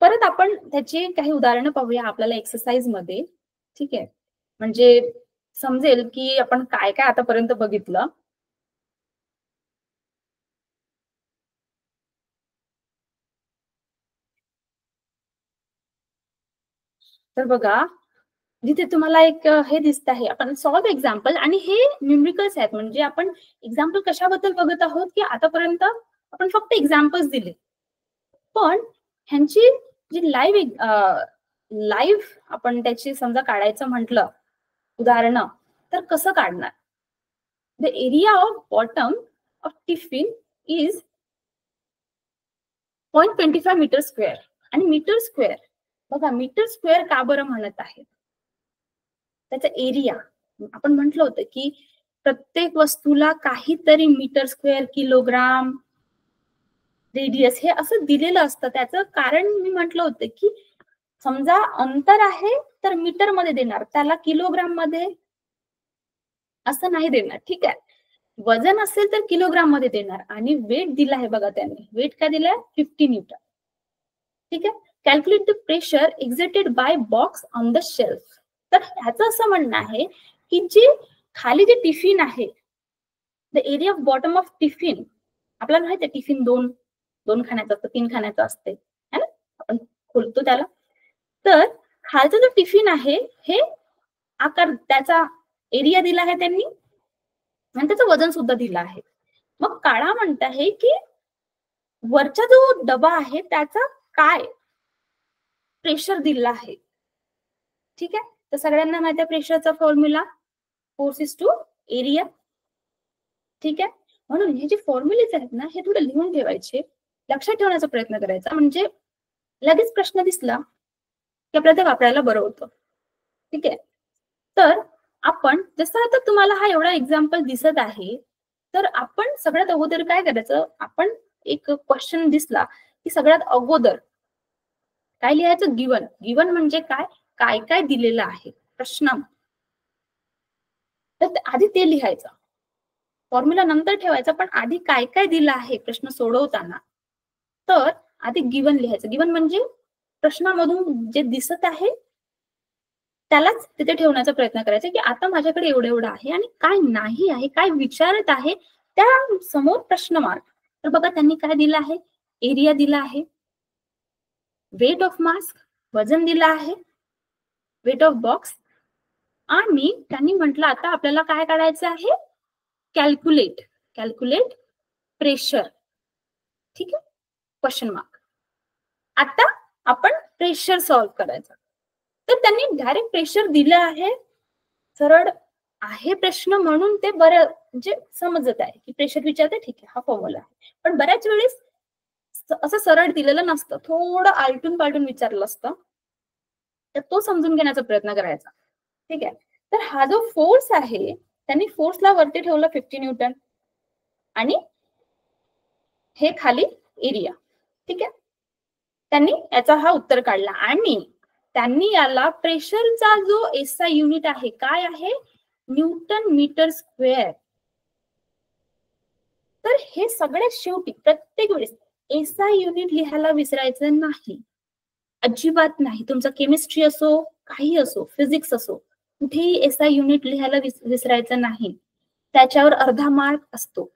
परत आपण त्याची काही उदाहरणं पाहूया आपल्याला एक्सरसाइज मध्ये. ठीक आहे, म्हणजे समजेल की आपण काय काय आतापर्यंत बघितलं. तर बघा, जिथे तुम्हाला एक हे दिसत आहे, आपण सॉल्व एक्झाम्पल, आणि हे न्यूमरिकल्स आहेत. म्हणजे आपण एक्झाम्पल कशाबद्दल बघत आहोत की आतापर्यंत आपण फक्त एक्झाम्पल्स दिले, पण ह्यांची जी लाईव्ह आपण त्याची समजा काढायचं म्हटलं उदाहरणं, तर कसं काढणार. The area of bottom of tiffin is 0.25 metre square. आणि मीटर स्क्वेअर, बघा मीटर स्क्वेअर का बरं म्हणत आहे, त्याचा एरिया आपण म्हटलं होतं की प्रत्येक वस्तूला काहीतरी मीटर स्क्वेअर, किलोग्राम, रेडियस हे असं दिलेलं असतं. त्याचं कारण मी म्हटलं होतं की समजा अंतर आहे तर मीटर मध्ये देणार, त्याला किलोग्राम मध्ये असं नाही देणार. ठीक आहे, वजन असेल तर किलोग्राम मध्ये देणार, आणि वेट दिला आहे बघा त्यांनी, वेट काय दिलाय 50 न्यूटन. ठीक आहे, calculate the pressure exerted by box on the shelf. तर ह्याचं असं म्हणणं आहे की जे खाली जे टिफिन आहे, the area of bottom of tiffin, आपल्याला माहिती आहे टिफिन दोन खाण्याचं असतं, 3 खाण्याचं असते है ना, आपण खोलतो त्याला. तर खालचा जो टिफिन आहे हे आकार त्याचा एरिया दिला आहे त्यांनी आणि त्याचं वजन सुद्धा दिलं आहे. मग काढा म्हणत आहे की वरचा जो डबा आहे त्याचा काय प्रेशर दिला आहे. ठीक आहे, तर सगळ्यांना माहिती आहे प्रेशरचा formula force is to area. ठीक आहे, म्हणून हे जे फॉर्म्युलेज आहेत ना हे थोडं लिहून ठेवायचे, लक्षात ठेवण्याचा प्रयत्न करायचा, म्हणजे लगेच प्रश्न दिसला की आपल्याला ते वापरायला बरं होतं. ठीक आहे, तर आपण जसं आता तुम्हाला हा एवढा एक्झाम्पल दिसत आहे, तर आपण सगळ्यात अगोदर काय करायचं, आपण एक क्वेश्चन दिसला की सगळ्यात अगोदर काय लिहायचं, गिवन. गिवन म्हणजे काय, काय काय दिलेलं आहे प्रश्न, तर आधी ते लिहायचं. फॉर्म्युला नंतर ठेवायचा, पण आधी काय काय दिलं आहे प्रश्न सोडवताना, तर आधी गिवन लिहायचं. गिवन म्हणजे प्रश्नामधून जे दिसत आहे त्यालाच तिथे ठेवण्याचा प्रयत्न करायचा की आता माझ्याकडे एवढं एवढं आहे आणि काय नाही आहे, काय विचारत आहे त्या समोर प्रश्न मार्क. तर बघा त्यांनी काय दिलं आहे, एरिया दिला आहे, वेट ऑफ मास्क वजन दिलं आहे, वेट ऑफ बॉक्स, आणि त्यांनी म्हटलं आता आपल्याला काय काढायचं आहे, कॅल्क्युलेट. Calculate pressure. ठीक आहे, क्वेश्चन मार्क. आता आपण प्रेशर सॉल्व्ह करायचं. तर त्यांनी डायरेक्ट प्रेशर दिलं आहे, सरळ आहे प्रश्न म्हणून ते बरं म्हणजे समजत आहे की प्रेशर विचारते, ठीक आहे हा फॉर्म्युला आहे. पण बऱ्याच वेळेस असं सरळ दिलेलं नसतं, थोडं आलटून पालटून विचारलं असतं, तर तो समजून घेण्याचा प्रयत्न करायचा. ठीक आहे, तर हा जो फोर्स आहे त्यांनी फोर्सला वरती ठेवलं 50 न्यूटन आणि हे खाली एरिया. ठीक आहे, त्यांनी याचा हा उत्तर काढला आणि त्यांनी याला प्रेशरचा जो एसआय युनिट आहे काय आहे, न्यूटन मीटर स्क्वेअर. तर हे सगळ्यात शेवटी प्रत्येक वेळेस एसआय युनिट लिहायला विसरायचं नाही, अजिबात नाही. तुमचा केमिस्ट्री असो, काही असो, फिजिक्स असो, कुठेही एसआय युनिट लिहायला विसरायचं नाही, त्याच्यावर अर्धा मार्क असतो.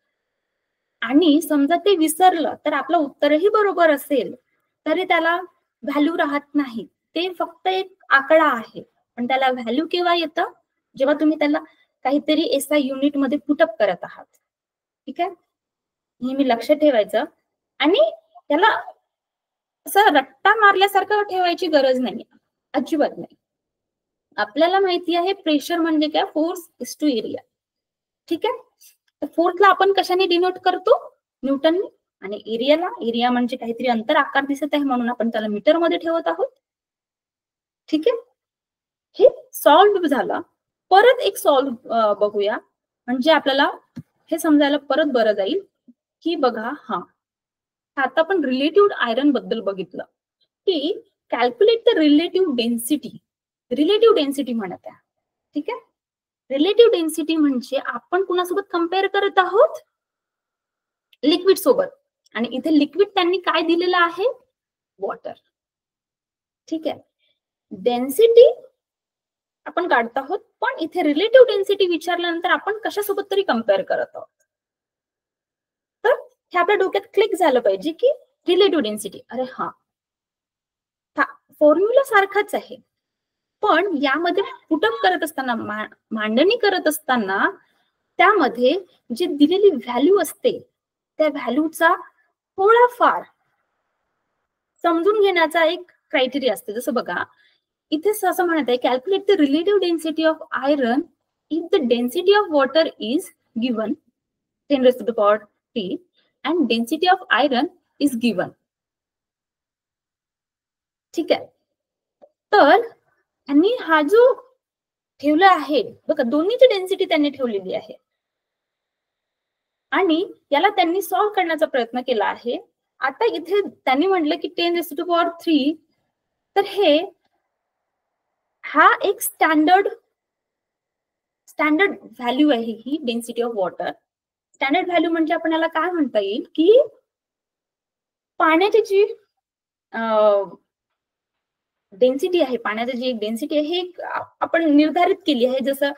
आणि समजा ते विसरलं तर आपलं उत्तरही बरोबर असेल तरी त्याला व्हॅल्यू राहत नाही, ते फक्त एक आकडा आहे. पण त्याला व्हॅल्यू केव्हा येतं, जेव्हा तुम्ही त्याला काहीतरी एसआय युनिट मध्ये पुटअप करत आहात. ठीक आहे, नेहमी लक्षात ठेवायचं. आणि त्याला असं रट्टा मारल्यासारखं ठेवायची गरज नाही, अजिबात नाही. आपल्याला माहिती आहे प्रेशर म्हणजे काय, फोर्स इज टू एरिया. ठीक आहे, तर फोर्सला आपण कशाने डिनोट करतो, न्यूटनने, आणि एरियाला, एरिया म्हणजे काहीतरी अंतर आकार दिसत आहे म्हणून आपण त्याला मीटर मध्ये ठेवत आहोत. ठीक आहे, हे सॉल्व्ह झालं. परत एक सॉल्व्ह बघूया, म्हणजे आपल्याला हे समजायला परत बरं जाईल की बघा, हा आता आपण रिलेटिव्ह आयरन बद्दल बघितलं की calculate the relative density. Relative density म्हणत आहे. ठीक आहे, रिलेटिव्ह डेन्सिटी म्हणजे आपण कुणासोबत कम्पेअर करत आहोत, लिक्विड सोबत. आणि इथे लिक्विड त्यांनी काय दिलेलं आहे, वॉटर. ठीक आहे, डेन्सिटी आपण काढत आहोत, पण इथे रिलेटिव्ह डेन्सिटी विचारल्यानंतर आपण कशासोबत तरी कम्पेअर करत आहोत. तर हे आपल्या डोक्यात क्लिक झालं पाहिजे की रिलेटिव्ह डेन्सिटी, अरे हा फॉर्म्युला सारखाच आहे, पण यामध्ये पुटअप करत असताना, मांडणी करत असताना त्यामध्ये जी दिलेली व्हॅल्यू असते त्या व्हॅल्यूचा थोडाफार समजून घेण्याचा एक क्रायटेरिया असते. जसं बघा इथे असं म्हणत आहे, calculate the relative density of iron if the density of water is given 10⁻³ and density of iron is given. ठीक आहे, तर त्यांनी हा जो ठेवला आहे बघा, दोन्हीची डेन्सिटी त्यांनी ठेवलेली आहे आणि याला त्यांनी सॉल्व्ह करण्याचा प्रयत्न केला आहे. आता इथे त्यांनी म्हटलं की 10⁻³ तर हे हा एक स्टँडर्ड व्हॅल्यू आहे ही density of water. Standard value म्हणजे आपण याला काय म्हणता येईल की पाण्याची जी डेन्सिटी आहे, पाण्याची जी एक डेन्सिटी आहे हे आपण निर्धारित केली आहे. जसं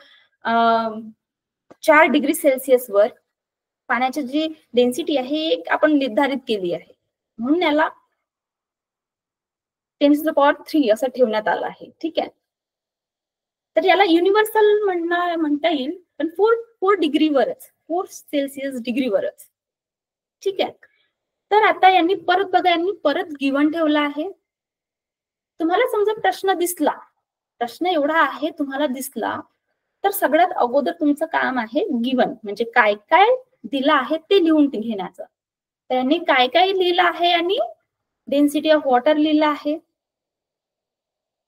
4 डिग्री सेल्सिअस वर पाण्याची जी डेन्सिटी आहे आपण निर्धारित केली आहे, म्हणून याला 10⁻³ असं ठेवण्यात आलं आहे. ठीक आहे, तर याला युनिव्हर्सल म्हणता येईल, पण 4 डिग्रीवरच, 4 सेल्सिअस डिग्रीवरच. ठीक आहे. तर आता यांनी परत बघा, यांनी परत गिवन ठेवला आहे. तुम्हाला समजा प्रश्न एवढा आहे तुम्हाला दिसला, तर सगळ्यात अगोदर तुमचं काम आहे गिवन म्हणजे काय काय दिलं आहे ते लिहून घेण्याचं. त्यांनी काय काय लिहिलं आहे, आणि डेन्सिटी ऑफ वॉटर लिहिलं आहे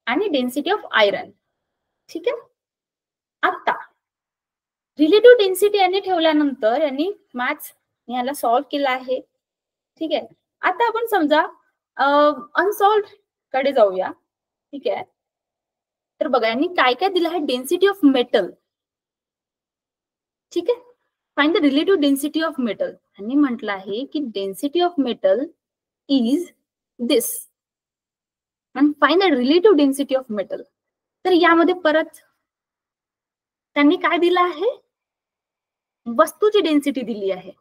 आणि डेन्सिटी ऑफ आयरन. ठीक आहे. आता रिलेटिव्ह डेन्सिटी यांनी ठेवल्यानंतर यांनी मॅथ्स याला सॉल्व्ह केला आहे. ठीक आहे. आता आपण समजा अनसॉल्व्ड कडे जाऊया. ठीक आहे. तर बघा यांनी काय काय दिलं आहे, डेन्सिटी ऑफ मेटल. ठीक आहे. Find the relative density of metal. यांनी म्हटलं आहे की डेन्सिटी ऑफ मेटल इज दिस आणि find the relative density of metal. तर यामध्ये परत त्यांनी काय दिलं आहे, वस्तूची डेन्सिटी दिली आहे,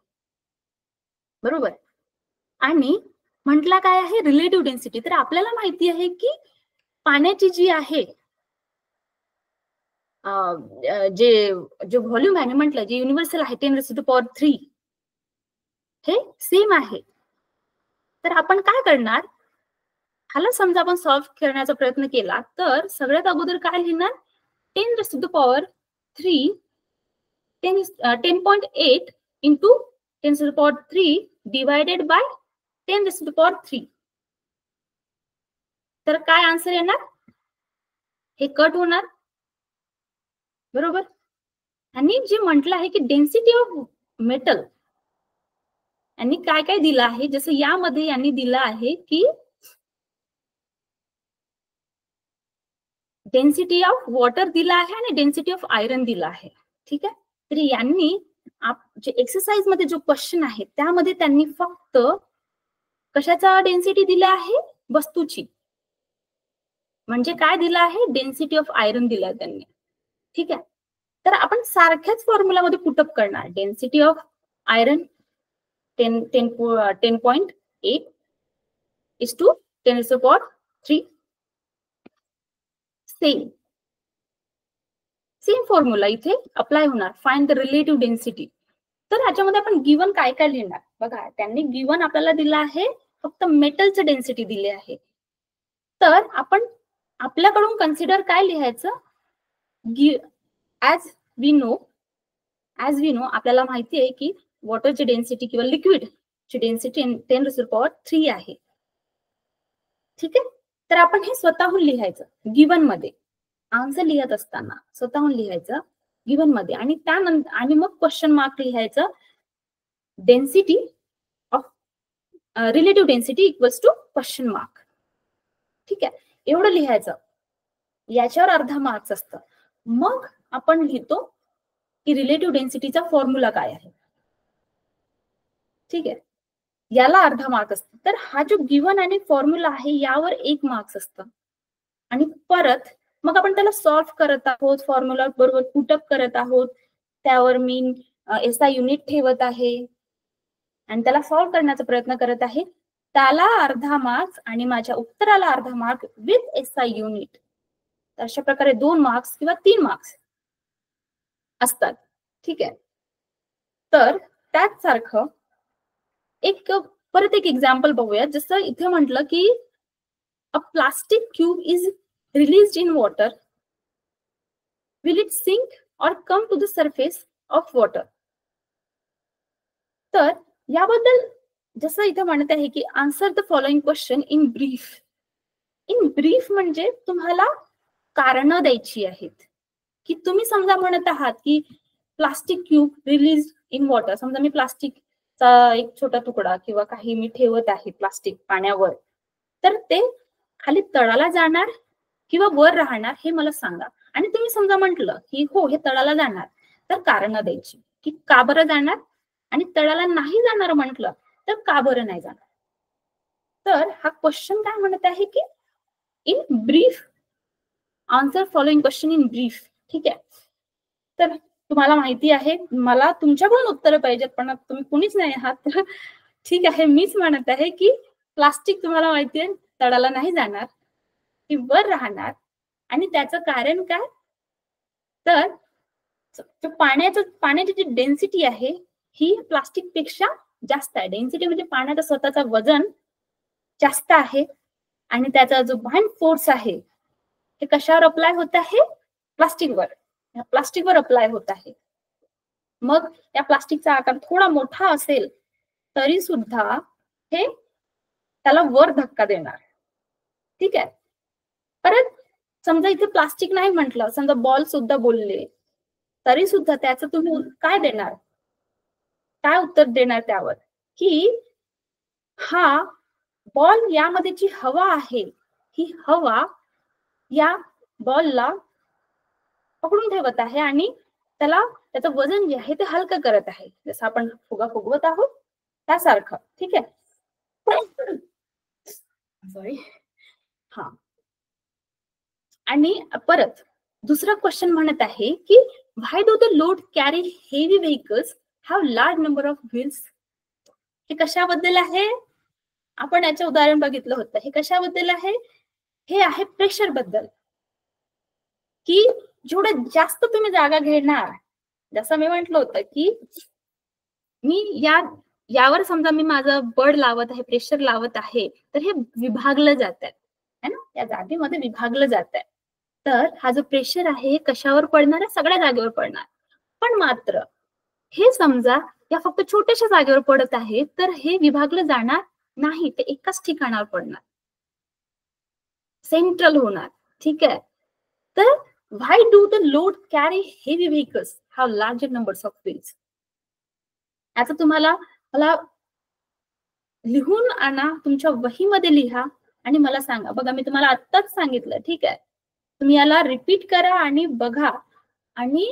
बरोबर. आणि म्हटला काय आहे, रिलेटिव्ह डेन्सिटी. तर आपल्याला माहिती आहे की पाण्याची जी आहे जे व्हॉल्यूम आहे म्हटलं, जे युनिव्हर्सल आहे 10⁻³ हे सेम आहे. तर आपण काय करणार, ह्याला समजा आपण सॉल्व्ह करण्याचा प्रयत्न केला तर सगळ्यात अगोदर काय लिहिणार, 10⁻³ 10.8 इंटू 10⁻³ डिवायडेड बाय 10⁻³. तर काय आन्सर येणार, हे कट होणार, बरोबर. आणि जे म्हटलं आहे की डेन्सिटी ऑफ मेटल यांनी काय काय दिलं आहे, जसं यामध्ये यांनी दिलं आहे की डेन्सिटी ऑफ वॉटर दिला आहे आणि डेन्सिटी ऑफ आयरन दिला आहे. ठीक आहे. तर यांनी जे एक्सरसाइज मध्ये जो क्वेश्चन आहे त्यामध्ये त्यांनी फक्त कशाचा डेन्सिटी दिला आहे, वस्तूची. म्हणजे काय दिलं आहे, डेन्सिटी ऑफ आयरन दिला त्यांनी. ठीक आहे. तर आपण सारख्याच फॉर्म्युलामध्ये पुटअप करणार, density of iron 10.8 is to 10⁻³ same formula इथे अप्लाय होणार, फाइंड द रिलेटिव्ह डेन्सिटी. तर ह्याच्यामध्ये आपण गिवन काय काय लिहिणार बघा, त्यांनी गिवन आपल्याला दिला आहे फक्त मेटलचं डेन्सिटी दिले आहे. तर आपण आपल्याकडून कन्सिडर काय लिहायचं, ऍज वी नो आपल्याला माहिती आहे की वॉटरची डेन्सिटी किंवा लिक्विडची डेन्सिटी 10⁻³ आहे. ठीक आहे. तर आपण हे स्वतःहून लिहायचं गिवन मध्ये, आन्सर लिहित असताना स्वतःहून लिहायचं गिवन मध्ये, आणि त्यानंतर आणि मग क्वेश्चन मार्क लिहायचं, density of relative density equals to question mark. ठीक आहे. एवढं लिहायचं, याच्यावर अर्धा मार्क्स असतं. मग आपण लिहितो की रिलेटिव्ह डेन्सिटीचा फॉर्म्युला काय आहे. ठीक आहे. याला अर्धा मार्क असतो. तर हा जो गिवन आणि फॉर्म्युला आहे यावर 1 मार्क्स असतं. आणि परत मग आपण त्याला सॉल्व्ह करत आहोत, फॉर्म्युला बरोबर पुटअप करत आहोत, त्यावर मी SI युनिट ठेवत आहे आणि त्याला सॉल्व्ह करण्याचा प्रयत्न करत आहे. त्याला अर्धा मार्क्स आणि माझ्या उत्तराला अर्धा मार्क विथ SI युनिट. अशा प्रकारे 2 मार्क्स किंवा 3 मार्क्स असतात. ठीक आहे. तर त्याच सारखं परत एक एक्झाम्पल बघूया. जसं इथे म्हटलं की a plastic cube is released in water, will it sink or come to the surface of water. तर याबद्दल जसं इथे म्हणत आहे की answer the following question in brief. In brief म्हणजे तुम्हाला कारण द्यायची आहेत, की तुम्ही समजा म्हणत आहात की plastic cube release in water. समजा मी प्लास्टिकचा एक छोटा तुकडा किंवा काही मी ठेवत आहे प्लास्टिक पाण्यावर, तर ते खाली तळाला जाणार किंवा वर राहणार हे मला सांगा. आणि तुम्ही समजा म्हटलं की हो हे तळाला जाणार, तर कारण द्यायची की का बरं जाणार, आणि तळाला नाही जाणार म्हटलं तर का बरं नाही जाणार. तर हा क्वेश्चन काय म्हणत आहे की in brief answer following question in brief. ठीक आहे. तर तुम्हाला माहिती आहे मला तुमच्याकडून उत्तर पाहिजेत, पण तुम्ही कुणीच नाही आहात. तर ठीक आहे, मीच म्हणत आहे की प्लास्टिक तुम्हाला माहिती आहे तळाला नाही जाणार, ती वर राहणार. आणि त्याचं कारण काय, तर पाण्याची जी डेन्सिटी आहे ही प्लास्टिक पेक्षा जास्त आहे. डेन्सिटी म्हणजे पाण्याचा स्वतःचा वजन जास्त आहे आणि त्याचा जो बाइंड फोर्स आहे हे कशावर अप्लाय होत आहे? प्लास्टिकवर अप्लाय होत आहे. मग या प्लास्टिकचा आकार थोडा मोठा असेल तरी सुद्धा हे त्याला वर धक्का देणार. ठीक आहे. परत समजा इथे प्लास्टिक नाही म्हटलं, समजा बॉल सुद्धा बोलले तरी सुद्धा त्याचं तुम्ही काय देणार? काय उत्तर देणार त्यावर? की हा बॉल यामध्ये जी हवा आहे ही हवा या बॉलला पकडून ठेवत आहे आणि त्याला त्याचं वजन जे आहे ते हलकं करत आहे. जसं आपण फुगा फुगवत आहोत त्यासारखं. ठीक आहे. सॉरी. हा. आणि परत दुसरा क्वेश्चन म्हणत आहे की why do the load carry heavy vehicles have large number of wheels? हे कशाबद्दल आहे? आपण याचे उदाहरण बघितलं होतं. हे कशाबद्दल आहे? हे आहे प्रेशर बद्दल. की जेवढं जास्त तुम्ही जागा घेणार, जसं मी म्हटलं होतं की मी यावर समजा मी माझं बळ लावत आहे, प्रेशर लावत आहे, तर हे विभागलं जात आहे है ना, या जागेमध्ये विभागलं जात आहे. तर हा जो प्रेशर आहे कशावर पडणार आहे? सगळ्या जागेवर पडणार. पण मात्र हे समजा या फक्त छोट्याशा जागेवर पडत आहे तर हे विभागलं जाणार नाही, ते एकाच ठिकाणावर पडणार, सेंट्रल होणार. ठीक आहे. तर why do the load carry heavy vehicles have larger numbers of wheels? याचं तुम्हाला मला लिहून आणा, तुमच्या वहीमध्ये लिहा आणि मला सांगा. बघा मी तुम्हाला आत्ताच सांगितलं. ठीक आहे. तुम्ही याला रिपीट करा आणि बघा. आणि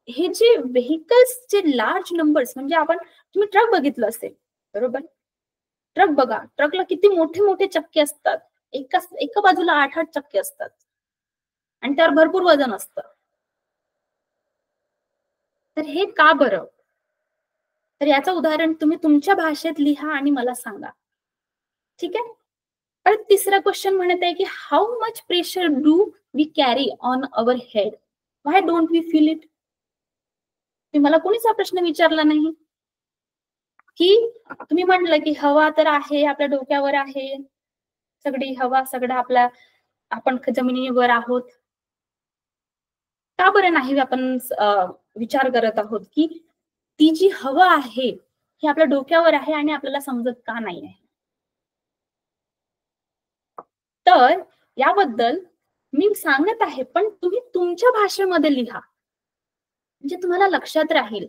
हे जे व्हेकल्सचे लार्ज नंबर्स म्हणजे तुम्ही ट्रक बघितलं असेल बरोबर? ट्रक बघा, ट्रकला किती मोठे मोठे चक्के असतात. एका बाजूला 8-8 चक्के असतात आणि त्यावर भरपूर वजन असतं. तर हे का बरं? तर याचं उदाहरण तुम्ही तुमच्या भाषेत लिहा आणि मला सांगा. ठीक आहे. परत तिसरा क्वेश्चन म्हणत आहे की how much pressure do we carry on our head? Why don't we feel it? मला कोणीच हा प्रश्न विचारला नाही. की तुम्ही म्हणलं की हवा तर आहे, आपल्या डोक्यावर आहे, सगळी हवा, सगळं आपण जमिनीवर आहोत. का बरं नाही आपण विचार करत आहोत की ती जी हवा आहे ही आपल्या डोक्यावर आहे आणि आपल्याला समजत का नाही आहे? तर याबद्दल मी सांगत आहे, पण तुम्ही तुमच्या भाषेमध्ये लिहा म्हणजे तुम्हाला लक्षात राहील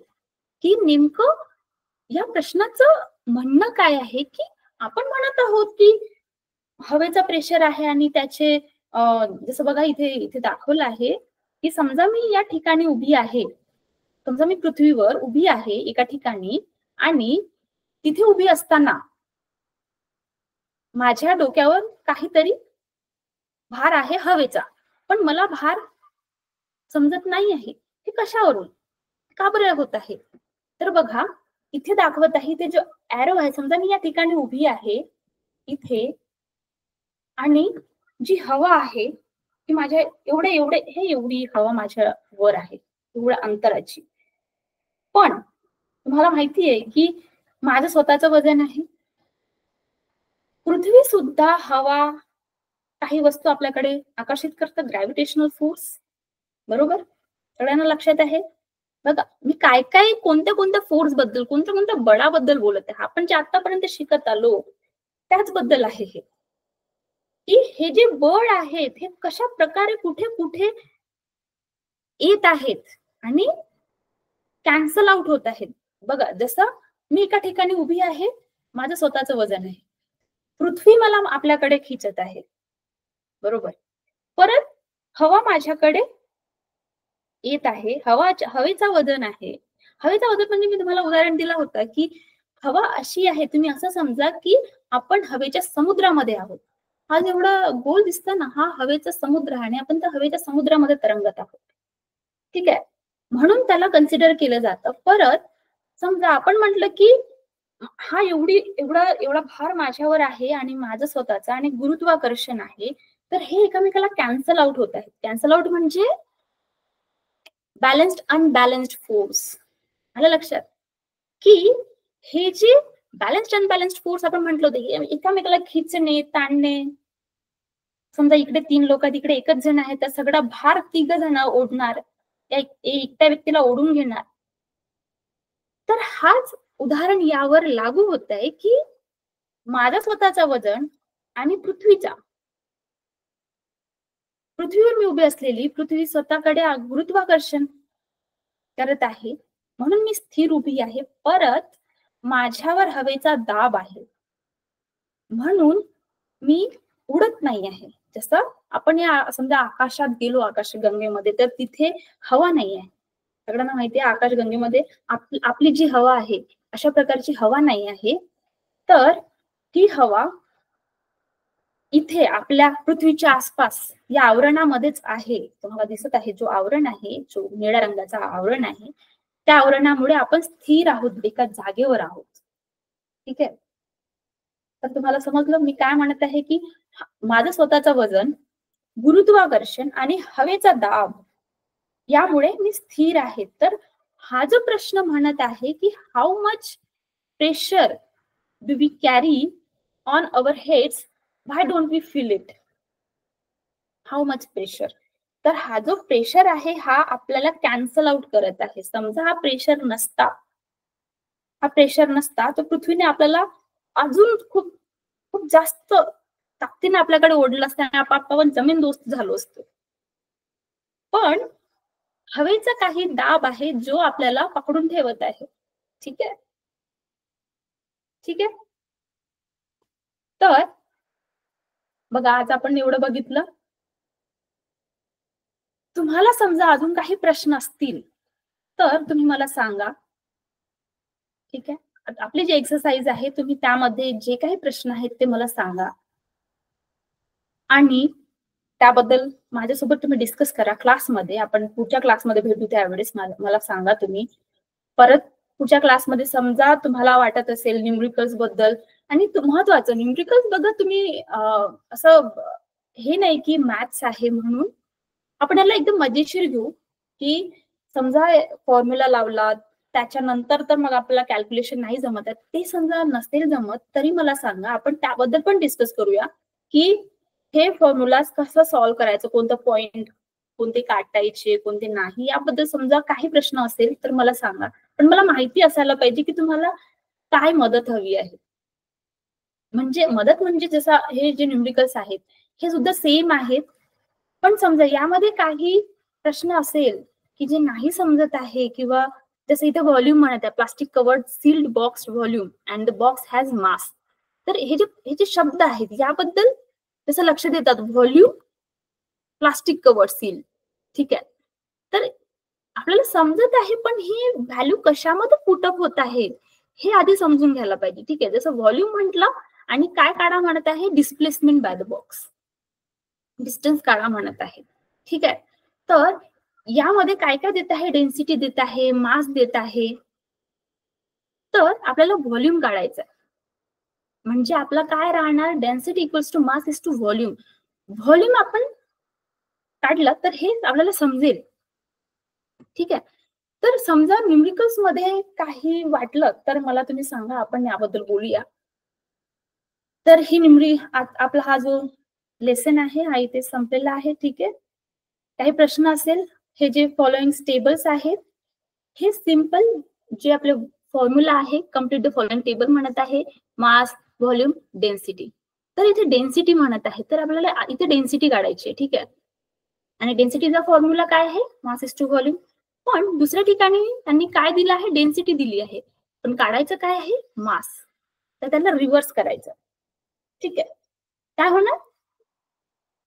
की नेमकं या प्रश्नाचं म्हणणं काय आहे. की आपण म्हणत आहोत की हवेचा प्रेशर आहे आणि त्याचे जसं बघा इथे दाखवलं आहे की समजा मी या ठिकाणी उभी आहे, समजा मी पृथ्वीवर उभी आहे एका ठिकाणी आणि तिथे उभी असताना माझ्या डोक्यावर काहीतरी भार आहे हवेचा, पण मला भार समजत नाही आहे. हे कशावरून, का बरं होत आहे? तर बघा इथे दाखवत आहे, ते जो एरो आहे, समजा मी या ठिकाणी उभी आहे इथे आणि जी हवा आहे ती माझ्या एवढी हवा माझ्या वर आहे, एवढ्या अंतराची. पण तुम्हाला माहिती आहे की माझं स्वतःचं वजन आहे. पृथ्वी सुद्धा हवा काही वस्तू आपल्याकडे आकर्षित करतात, ग्रॅव्हिटेशनल फोर्स बरोबर? सगळ्यांना लक्षात आहे? बघा मी काय कोणत्या फोर्स बद्दल, कोणत्या बळाबद्दल बोलत आहे. आपण जे आतापर्यंत शिकत आलो त्याच बद्दल आहे हे. की हे जे बळ आहेत हे कशा प्रकारे कुठे कुठे येत आहेत आणि कॅन्सल आउट होत आहेत. बघा जसं मी एका ठिकाणी उभी आहे, माझं स्वतःचं वजन आहे, पृथ्वी मला आपल्याकडे खिचत आहे बरोबर. परत हवा माझ्याकडे येत आहे, हवेचा वजन आहे. हवेचा वजन म्हणजे मी तुम्हाला उदाहरण दिलं होतं की हवा अशी आहे, तुम्ही असं समजा की आपण हवेच्या समुद्रामध्ये आहोत. हा जेवढा गोल दिसतो ना, हा हवेचा समुद्र आहे आणि आपण त्या हवेच्या समुद्रामध्ये तरंगत आहोत. ठीक आहे. म्हणून त्याला कन्सिडर केलं जातं. परत समजा आपण म्हटलं की हा एवढा भार माझ्यावर आहे आणि माझं स्वतःचा आणि गुरुत्वाकर्षण आहे, तर हे एकमेकाला कॅन्सल आउट होत आहे. कॅन्सल आउट म्हणजे बॅलन्स्ड अनबॅलन्स्ड फोर्स. आलं लक्षात की हे जे बॅलन्स्ड अनबॅलन्स्ड फोर्स आपण म्हटलं होतं, एकामेकाला खिचणे, ताणणे. समजा इकडे 3 लोक आहेत, इकडे एकच जण आहे, तर सगळा भार 3 जण ओढणार, एकट्या व्यक्तीला ओढून घेणार. तर हाच उदाहरण यावर लागू होत आहे की माझं स्वतःचं वजन आणि पृथ्वीचा, पृथ्वीवर मी उभी असलेली, पृथ्वी स्वतःकडे गुरुत्वाकर्षण करत आहे म्हणून मी स्थिर उभी आहे, परत माझ्यावर हवेचा दाब आहे म्हणून मी उडत नाही आहे. जसं आपण या समजा आकाशात गेलो, आकाशगंगेमध्ये, तर तिथे हवा नाही आहे. सगळ्यांना माहिती आहे आकाशगंगेमध्ये आपली जी हवा आहे अशा प्रकारची हवा नाही आहे. तर ती हवा इथे आपल्या पृथ्वीच्या आसपास या आवरणामध्येच आहे. तुम्हाला दिसत आहे जो आवरण आहे, जो निळ्या रंगाचा आवरण आहे, त्या आवरणामुळे आपण स्थिर आहोत, एका जागेवर आहोत. ठीक आहे. तर तुम्हाला समजलं मी काय म्हणत आहे की माझं स्वतःचं वजन, गुरुत्वाकर्षण आणि हवेचा दाब यामुळे मी स्थिर आहे. तर हा जो प्रश्न म्हणत आहे की how much pressure do we carry on our heads, why don't we feel it. How much pressure. तर हा जो प्रेशर आहे हा आपल्याला कॅन्सल आउट करत आहे. समजा हा प्रेशर नसता तर पृथ्वीने आपल्याला अजून खूप खूप जास्त ताकदीने आपल्याकडे ओढलं असतं आणि आपण जमीन दोस्त झालो असतो. पण हवेचा काही दाब आहे जो आपल्याला पकडून ठेवत आहे. ठीक आहे. ठीक आहे. तर बघा आज आपण एवढं बघितलं. तुम्हाला समजा अजून काही प्रश्न असतील तर तुम्ही मला सांगा. ठीक आहे. आपली जी एक्सरसाइज आहे तुम्ही त्यामध्ये जे काही प्रश्न आहेत ते मला सांगा आणि त्याबद्दल माझ्यासोबत तुम्ही डिस्कस करा क्लासमध्ये. आपण पुढच्या क्लासमध्ये भेटू त्यावेळेस मला सांगा तुम्ही. परत पुढच्या क्लासमध्ये समजा तुम्हाला वाटत असेल न्यूमरिकल्स बद्दल, आणि महत्वाचं न्यूमरिकल्स बघा तुम्ही असं हे नाही की मॅथ्स आहे म्हणून आपण याला एकदम मजेशीर घेऊ की समजा फॉर्म्युला लावला त्याच्यानंतर तर मग आपल्याला कॅल्क्युलेशन नाही जमत आहे, ते समजा नसेल जमत तरी मला सांगा, आपण त्याबद्दल पण डिस्कस करूया की हे फॉर्म्युलाज कसं सॉल्व्ह करायचं, कोणतं पॉइंट कोणते काटायचे कोणते नाही, याबद्दल समजा काही प्रश्न असेल तर मला सांगा. पण मला माहिती असायला पाहिजे की तुम्हाला काय मदत हवी आहे. म्हणजे मदत म्हणजे जसं हे जे न्यूमरिकल्स आहेत हे सुद्धा सेम आहेत, पण समजा यामध्ये काही प्रश्न असेल की जे नाही समजत आहे, किंवा जसं इथे व्हॉल्यूम म्हणत आहे, plastic covered sealed box volume and the box has mass. तर हे जे शब्द आहेत याबद्दल जसं लक्ष देतात, व्हॉल्यूम, प्लास्टिक कवर्ड सील. ठीक आहे. तर आपल्याला समजत आहे पण ही व्हॅल्यू कशामध्ये पुटअप होत आहे हे आधी समजून घ्यायला पाहिजे. ठीक आहे. जसं व्हॉल्यूम म्हटलं आणि काय काढा म्हणत आहे, displacement by the box, distance काढा म्हणत आहे. ठीक आहे. तर यामध्ये काय काय देत आहे, डेन्सिटी देत आहे, मास देत आहे. तर आपल्याला व्हॉल्यूम काढायचं आहे. म्हणजे आपला काय राहणार, density equals to mass is to volume. Volume आपण काढलं तर हे आपल्याला समजेल. ठीक आहे. तर समजा न्यूमरिकल्स मध्ये काही वाटलं तर मला तुम्ही सांगा, आपण याबद्दल बोलूया. तर ही आपला हा जो लेसन आहे हा इथे संपलेला आहे. ठीक आहे. काही प्रश्न असेल, हे जे फॉलोइंग टेबल्स आहेत हे सिंपल जे आपले फॉर्म्युला आहे, कम्प्लीट द फॉलोइंग टेबल म्हणत आहे, मास, व्हॉल्यूम, डेन्सिटी. तर इथे डेन्सिटी म्हणत आहे तर आपल्याला इथे डेन्सिटी काढायची आहे. ठीक आहे. आणि डेन्सिटीचा फॉर्म्युला काय आहे, मास इज टू व्हॉल्यूम. पण दुसऱ्या ठिकाणी त्यांनी काय दिलं आहे, डेन्सिटी दिली आहे, पण काढायचं काय आहे, मास. तर त्यांना रिव्हर्स करायचं. ठीक आहे. काय होणार,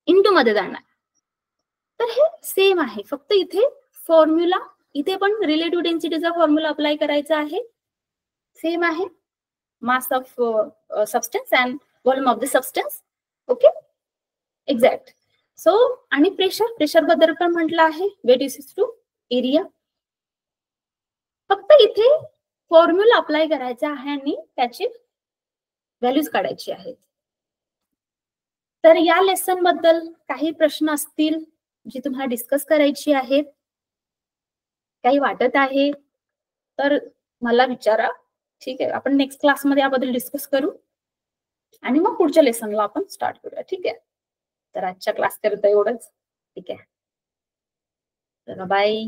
इंटू मध्ये जाणार. तर हे सेम आहे, फक्त इथे फॉर्म्युला, इथे पण रिलेटिव्ह डेन्सिटीचा फॉर्म्युला अप्लाय करायचा आहे. सेम आहे, mass of substance and volume of the substance. Okay, exact. So आणि प्रेशर बद्दल पण म्हटलं आहे, वेट इज टू एरिया. फक्त इथे फॉर्म्युला अप्लाय करायचा आहे आणि त्याची व्हॅल्यूज काढायची आहेत. तर या लेसन बद्दल काही प्रश्न असतील जी तुम्हाला डिस्कस करायची आहेत काही वाटत आहे तर मला विचारा. ठीक आहे, आपण नेक्स्ट क्लासमध्ये याबद्दल डिस्कस करू आणि मग पुढच्या लेसनला आपण स्टार्ट करूया. ठीक आहे, तर आजच्या क्लास करता एवढंच. ठीक आहे, चला बाय.